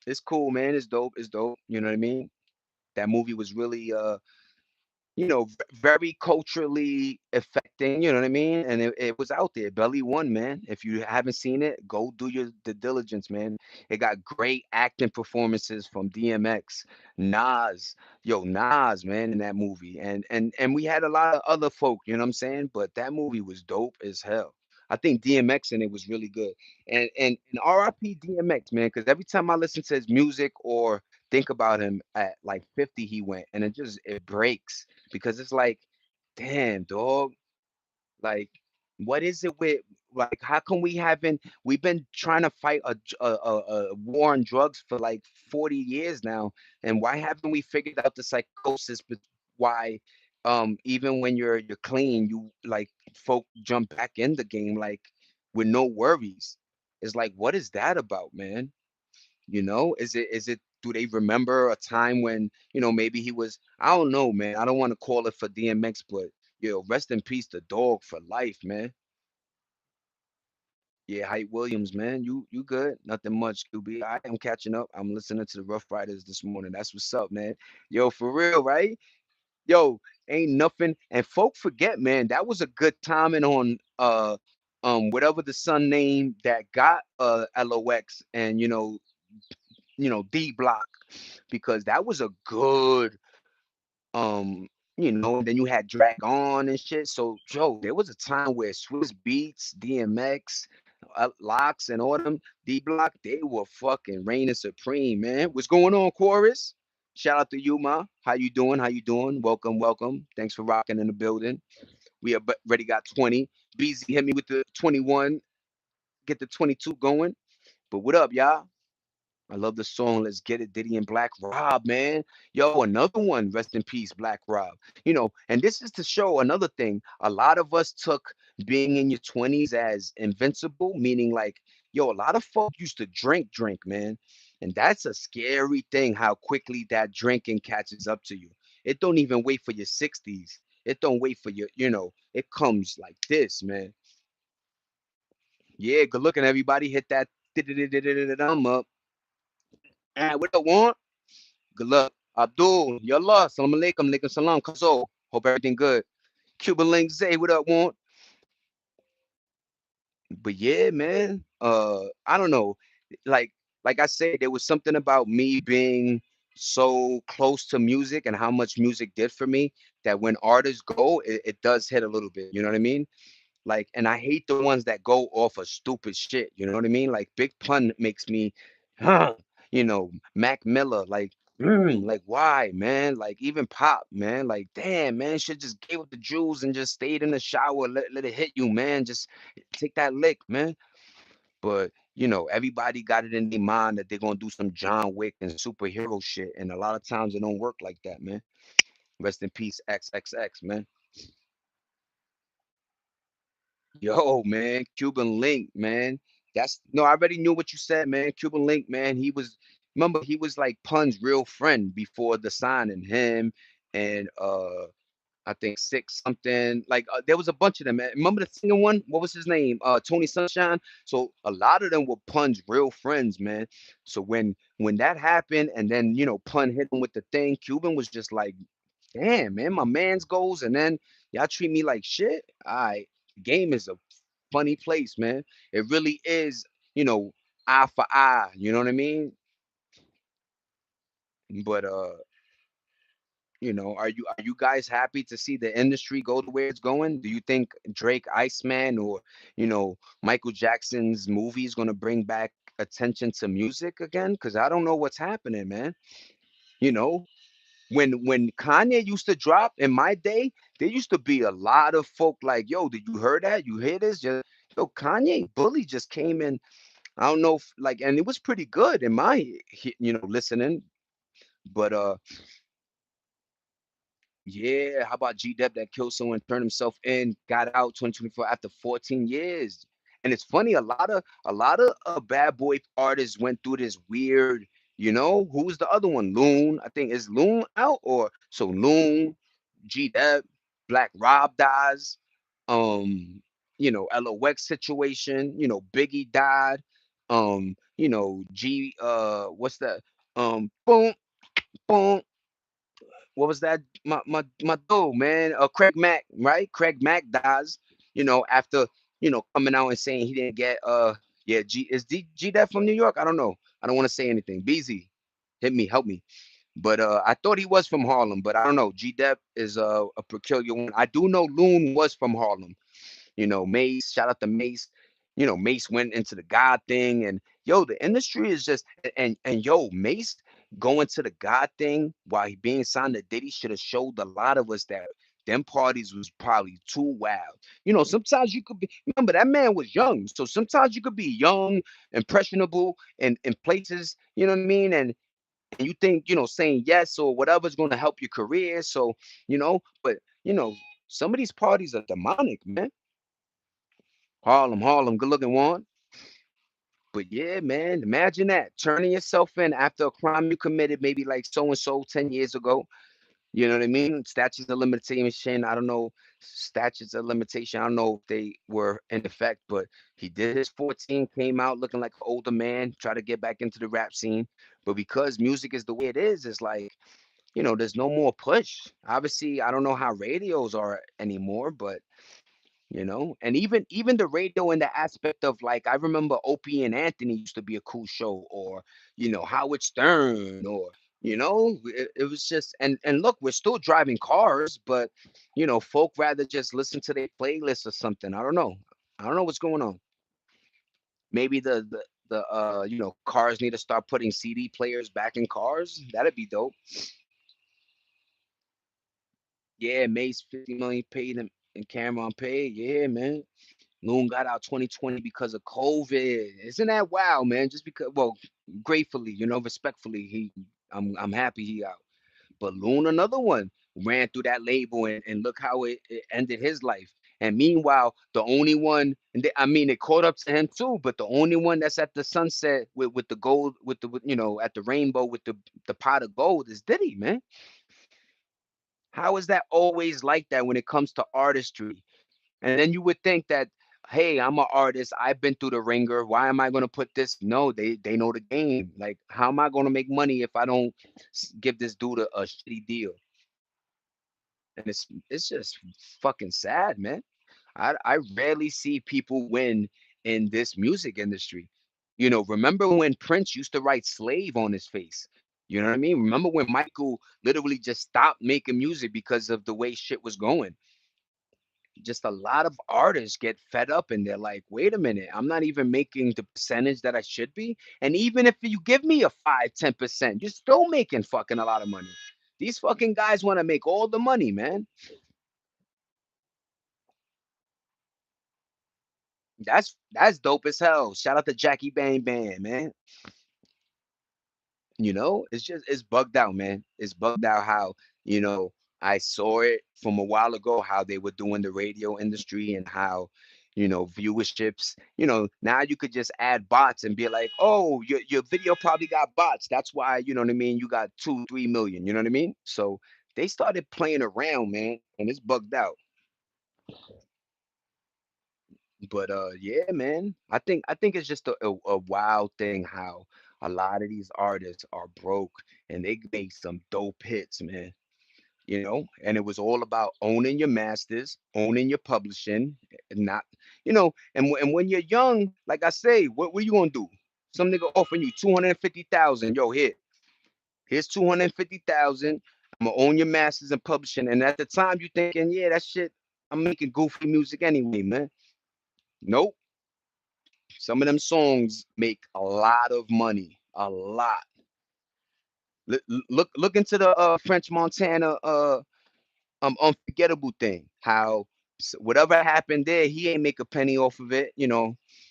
It's cool, man. It's dope. It's dope. You know what I mean? That movie was really very culturally affecting, you know what I mean? And it was out there. Belly One, man. If you haven't seen it, go do your the diligence, man. It got great acting performances from DMX, Nas, yo, Nas, man, in that movie. And we had a lot of other folk, you know what I'm saying? But that movie was dope as hell. I think DMX in it was really good. And RIP DMX, man, because every time I listen to his music or think about him at like 50, he went, and it breaks because it's like, damn, dog. Like, what is it with? Like, how come we haven't? We've been trying to fight a war on drugs for like 40 years now, and why haven't we figured out the psychosis? But why, even when you're clean, you like folk jump back in the game like with no worries. It's like, what is that about, man? Is it do they remember a time when, maybe he was, I don't know, man. I don't want to call it for DMX, but rest in peace, the dog for life, man. Yeah, Hype Williams, man. You good? Nothing much, QB. I'm catching up. I'm listening to the Rough Riders this morning. That's what's up, man. Yo, for real, right? Yo, ain't nothing. And folk forget, man, that was a good timing on whatever the son name that got LOX and D Block, because that was a good and then you had Drag On and shit. So Joe, there was a time where Swiss Beats, DMX, Locks, and all them D Block, they were fucking reigning supreme, man. What's going on, Chorus? Shout out to you, ma. How you doing? How you doing? Welcome, welcome. Thanks for rocking in the building. We already got 20. BZ hit me with the 21. Get the 22 going. But what up, y'all? I love the song Let's Get It, Diddy and Black Rob, man. Yo, another one. Rest in peace, Black Rob. And this is to show another thing. A lot of us took being in your 20s as invincible, meaning like, yo, a lot of folk used to drink, man. And that's a scary thing, how quickly that drinking catches up to you. It don't even wait for your 60s. It don't wait for it comes like this, man. Yeah, good looking, everybody. Hit that thumb up. What I want? Good luck. Abdul, Yallah, salam alaikum, alaikum salam, Kazo. Hope everything good. Cuban Link Zay, what up, want? But yeah, man. I don't know. Like like I said, there was something about me being so close to music and how much music did for me that when artists go, it does hit a little bit. You know what I mean? Like, and I hate the ones that go off of stupid shit. You know what I mean? Like Big Pun makes me, huh? Mac Miller, like why, man? Like even Pop, man. Like damn, man, should just gave up the jewels and just stayed in the shower, let it hit you, man. Just take that lick, man. But everybody got it in their mind that they're gonna do some John Wick and superhero shit, and a lot of times it don't work like that, man. Rest in peace, XXX, man. Yo, man, Cuban Link, man. That's no, I already knew what you said, man. Cuban Link, man. Remember, he was like Pun's real friend before the signing. Him and I think six something. Like there was a bunch of them, man. Remember the singing one? What was his name? Tony Sunshine. So a lot of them were Pun's real friends, man. So when that happened, and then Pun hit him with the thing, Cuban was just like, damn, man, my man's goes, and then y'all treat me like shit. All right, game is a funny place, man. It really is, you know, eye for eye. You know what I mean? But are you guys happy to see the industry go to where it's going? Do you think Drake, Iceman, or Michael Jackson's movie is gonna bring back attention to music again? Because I don't know what's happening, man. You know, when Kanye used to drop in my day, there used to be a lot of folk like, yo, did you hear that? You hear this? Just yo, Kanye Bully just came in. I don't know if like, and it was pretty good in my listening. But yeah, how about G Dep that killed someone, turned himself in, got out 2024 after 14 years. And it's funny, a lot of bad boy artists went through this weird, who's the other one? Loon. I think is Loon out or so Loon, G Dep, Black Rob dies, LOX situation, Biggie died, what's that? Boom, boom, what was that? My dude, man. Craig Mack, right? Craig Mack dies, after coming out and saying he didn't get yeah, G that from New York? I don't know. I don't want to say anything. BZ, hit me, help me. But I thought he was from Harlem, but I don't know. G Dep is a peculiar one. I do know Loon was from Harlem. Mace, shout out to Mace. Mace went into the God thing, and yo, the industry is just and yo, Mace going to the God thing while he being signed to Diddy should have showed a lot of us that Them parties was probably too wild. Sometimes you could be, remember that man was young. So sometimes you could be young, impressionable, and in places, you know what I mean? And you think, saying yes or whatever is going to help your career. So, but, you know, some of these parties are demonic, man. Harlem, good looking one. But yeah, man, imagine that turning yourself in after a crime you committed, maybe like so and so 10 years ago. You know what I mean? Statutes of limitation. I don't know statutes of limitation. I don't know if they were in effect, but he did his 14, came out looking like an older man, try to get back into the rap scene. But because music is the way it is, it's like, there's no more push. Obviously, I don't know how radios are anymore, but and even the radio in the aspect of, like, I remember Opie and Anthony used to be a cool show, or Howard Stern, or it was just, and look, we're still driving cars, but folk rather just listen to their playlist or something. I don't know what's going on. Maybe the cars need to start putting CD players back in cars. That'd be dope. Yeah, Mace 50 million paid him, and Cameron paid. Yeah, man. Loon got out 2020 because of COVID. Isn't that wild, man? Just because, well, gratefully, respectfully, I'm happy he out. But Loon, another one, ran through that label, and look how it ended his life. And meanwhile, the only one, and I mean, it caught up to him too. But the only one that's at the sunset with the gold, at the rainbow with the pot of gold is Diddy, man. How is that always like that when it comes to artistry? And then you would think that, hey, I'm an artist. I've been through the ringer. Why am I going to put this? No, they know the game. Like, how am I going to make money if I don't give this dude a shitty deal? And it's just fucking sad, man. I rarely see people win in this music industry. Remember when Prince used to write slave on his face? You know what I mean? Remember when Michael literally just stopped making music because of the way shit was going? Just a lot of artists get fed up and they're like, wait a minute, I'm not even making the percentage that I should be. And even if you give me a 5, 10%, you're still making fucking a lot of money. These fucking guys want to make all the money, man. That's dope as hell. Shout out to Jackie Bang Bang, man. It's bugged out, man. It's bugged out how, you know, I saw it from a while ago, how they were doing the radio industry and how, viewerships, now you could just add bots and be like, oh, your video probably got bots. That's why, you know what I mean? You got 2, 3 million, you know what I mean? So they started playing around, man, and it's bugged out. But yeah, man. I think it's just a wild thing how a lot of these artists are broke and they make some dope hits, man. And it was all about owning your masters, owning your publishing, and not, and when you're young, like I say, what you gonna do? Some nigga offering you 250,000. Yo, here's 250,000. I'm gonna own your masters and publishing. And at the time, you thinking, yeah, that shit. I'm making goofy music anyway, man. Nope. Some of them songs make a lot of money, a lot. Look into the French Montana unforgettable thing. How whatever happened there, he ain't make a penny off of it, and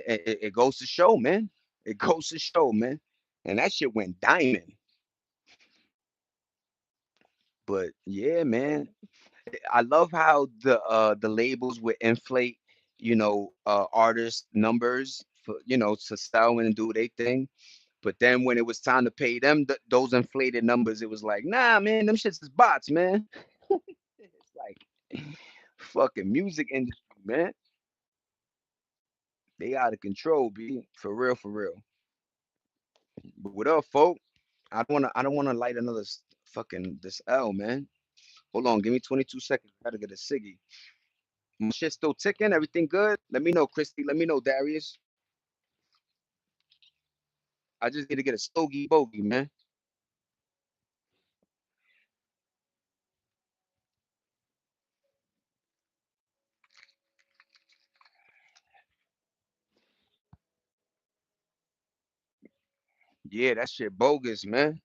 it goes to show, man. It goes to show, man. And that shit went diamond. But yeah, man, I love how the labels would inflate, artist numbers for, to sell and do their thing. But then when it was time to pay them those inflated numbers, it was like, nah, man, them shits is bots, man. It's like fucking music industry, man. They out of control, B. For real, for real. But what up, folk? I don't wanna light another fucking this L, man. Hold on, give me 22 seconds. I gotta get a ciggy. My shit still ticking. Everything good? Let me know, Christy. Let me know, Darius. I just need to get a stogie bogey, man. Yeah, that shit bogus, man.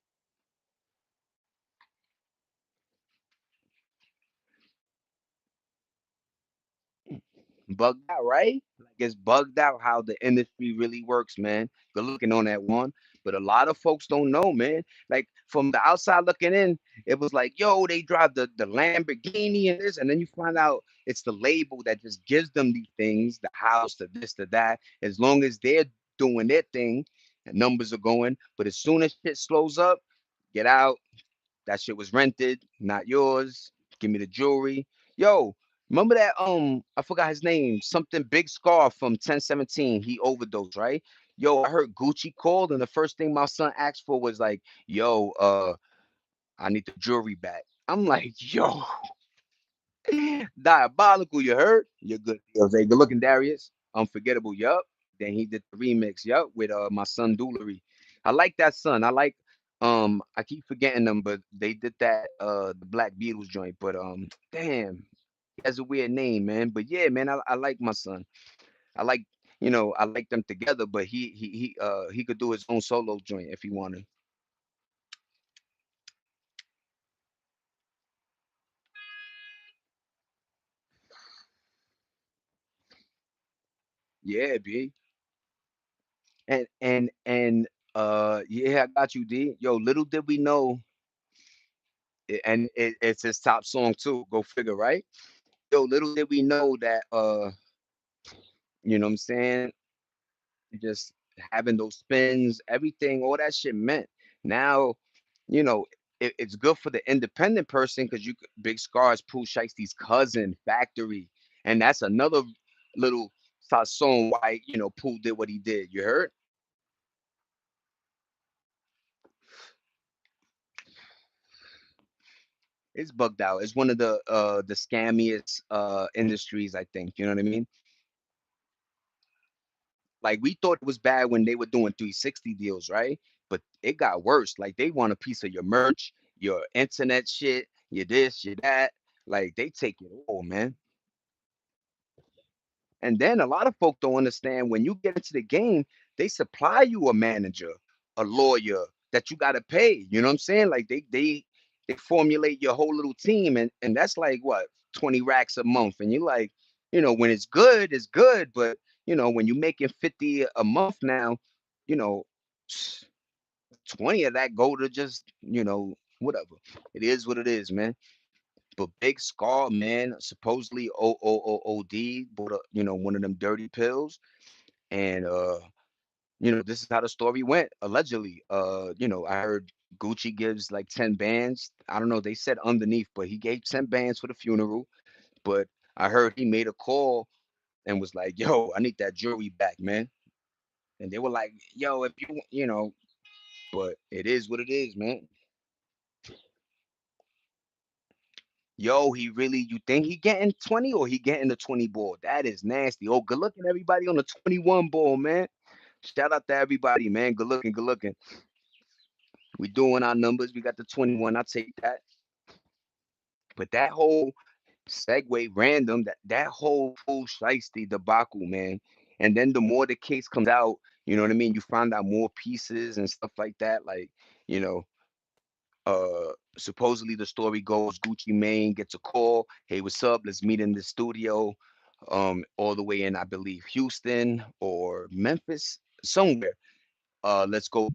Bugged out, right? Like it's bugged out how the industry really works, man. Good looking on that one. But a lot of folks don't know, man. Like from the outside looking in, it was like, yo, they drive the Lamborghini and this, and then you find out it's the label that just gives them these things, the house, the this, the that. As long as they're doing their thing, and numbers are going. But as soon as shit slows up, get out. That shit was rented, not yours. Give me the jewelry. Yo, remember that I forgot his name, something Big Scar from 1017. He overdosed, right? Yo, I heard Gucci called and the first thing my son asked for was like, yo, I need the jewelry back. I'm like, yo, diabolical, you heard? You're good. Jose, good looking Darius. Unforgettable, yup. Then he did the remix, yup, with my son Doolery. I like that son. I like I keep forgetting them, but they did that the Black Beatles joint. But damn, he has a weird name, man. But yeah, man, I like my son. I like I like them together, but he could do his own solo joint if he wanted. Yeah, B. And yeah, I got you, D. Yo, little did we know and it's his top song too. Go figure, right? Yo, little did we know that you know what I'm saying? Just having those spins, everything, all that shit meant. Now, you know, it's good for the independent person because Big Scars, Pooh Shiesty's cousin, Factory, and that's another little song why Pooh did what he did. You heard? It's bugged out. It's one of the scammiest industries, I think. You know what I mean? Like we thought it was bad when they were doing 360 deals, right? But it got worse. Like they want a piece of your merch, your internet shit, your this, your that. Like they take it all, man. And then a lot of folk don't understand when you get into the game, they supply you a manager, a lawyer that you gotta pay. You know what I'm saying? Like they formulate your whole little team and that's like what 20 racks a month. And you're like, when it's good, but when you're making 50 a month now, you know, 20 of that go to just, whatever. It is what it is, man. But Big Scar, man, supposedly OD bought one of them dirty pills, and this is how the story went. Allegedly, I heard Gucci gives like 10 bands. I don't know. They said underneath, but he gave 10 bands for the funeral. But I heard he made a call and was like, "Yo, I need that jewelry back, man." And they were like, "Yo, if you." But it is what it is, man. Yo, he really, you think he getting 20 or he getting the 20 ball? That is nasty. Oh, good looking everybody on the 21 ball, man. Shout out to everybody, man. Good looking, good looking. We doing our numbers. We got the 21. I take that. But that whole segue random, that whole full shiesty debacle, man. And then the more the case comes out, you know what I mean? You find out more pieces and stuff like that. Like, you know, supposedly the story goes Gucci Mane gets a call, hey, what's up, let's meet in the studio, all the way in, I believe, Houston or Memphis, somewhere. Let's go,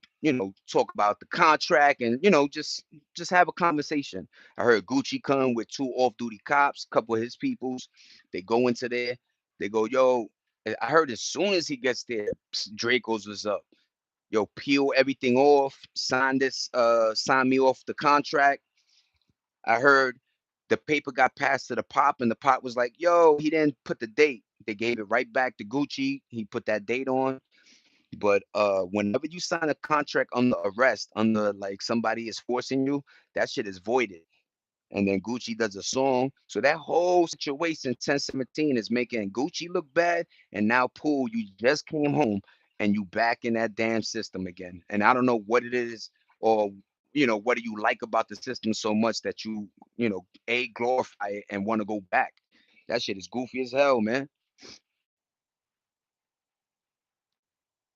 talk about the contract and just have a conversation. I heard Gucci come with two off-duty cops, couple of his peoples. They go into there, they go, yo, I heard as soon as he gets there, Draco's was up. Yo, peel everything off, sign me off the contract. I heard the paper got passed to the pop, and the pop was like, yo, he didn't put the date. They gave it right back to Gucci. He put that date on. But whenever you sign a contract under arrest, under like somebody is forcing you, that shit is voided. And then Gucci does a song. So that whole situation, 1017, is making Gucci look bad. And now, Pool, you just came home and you back in that damn system again. And I don't know what it is, or what do you like about the system so much that a glorify it and want to go back. That shit is goofy as hell, man.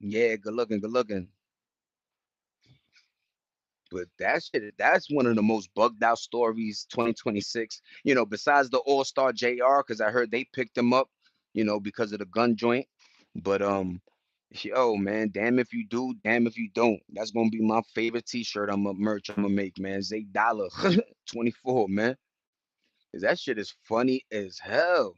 Yeah, good looking, good looking. But that's one of the most bugged out stories 2026. Besides the All-Star JR, because I heard they picked him up, because of the gun joint. But yo, man, damn if you do, damn if you don't. That's gonna be my favorite T-shirt. Merch. I'm gonna make, man. Zay Dollar 24, man. 'Cause that shit is funny as hell.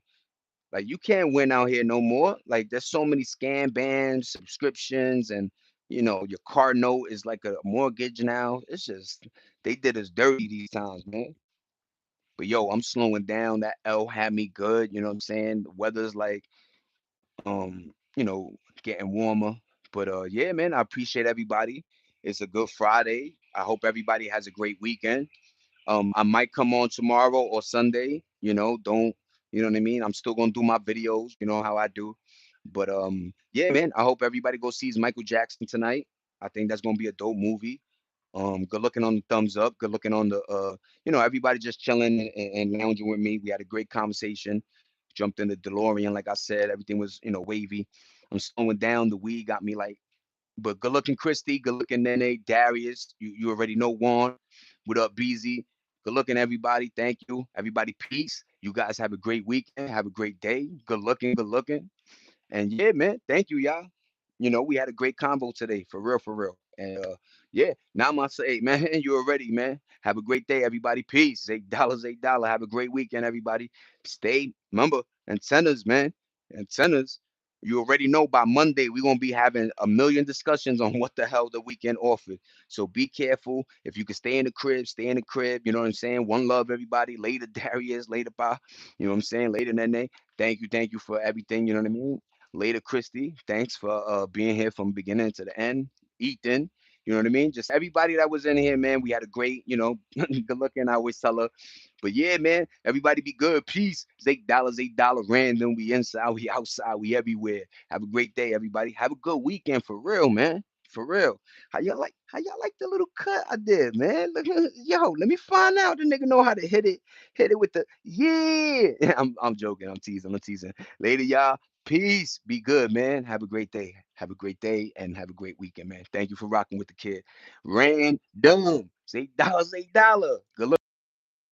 Like you can't win out here no more. Like there's so many scam bans, subscriptions, and your car note is like a mortgage now. It's just they did us dirty these times, man. But yo, I'm slowing down. That L had me good. You know what I'm saying? The weather's like getting warmer. But yeah, man, I appreciate everybody. It's a good Friday. I hope everybody has a great weekend. I might come on tomorrow or Sunday. Don't what I mean? I'm still gonna do my videos. You know how I do. But yeah, man. I hope everybody go sees Michael Jackson tonight. I think that's gonna be a dope movie. Good looking on the thumbs up. Good looking on the everybody just chilling and lounging with me. We had a great conversation. Jumped in the DeLorean, like I said. Everything was wavy. I'm slowing down. The weed got me like. But good looking Christy, good looking Nene, Darius. You already know Juan. What up, BZ? Good looking everybody. Thank you. Everybody, peace. You guys have a great weekend. Have a great day. Good looking, good looking. And yeah, man, thank you, y'all. We had a great convo today, for real, for real. And yeah, now I'm gonna say, man, you already, man. Have a great day, everybody. Peace. $8, $8. Have a great weekend, everybody. Stay, remember, antennas, man. Antennas. You already know by Monday we're gonna be having a million discussions on what the hell the weekend offered. So be careful. If you can stay in the crib, stay in the crib. You know what I'm saying? One love, everybody. Later, Darius. Later, Pa. You know what I'm saying? Later, Nene. Thank you for everything. You know what I mean? Later, Christy. Thanks for being here from beginning to the end. Ethan, you know what I mean? Just everybody that was in here, man. We had a great, good looking. I always tell her. But yeah, man, everybody be good. Peace. It's $8, $8 random. We inside, we outside, we everywhere. Have a great day, everybody. Have a good weekend for real, man. For real. How y'all like the little cut I did, man? Yo, let me find out the nigga know how to hit it. Hit it with the yeah. I'm joking. I'm teasing. Later, y'all. Peace. Be good, man. Have a great day. Have a great day and have a great weekend, man. Thank you for rocking with the kid. Random. It's $8, $8. Good luck.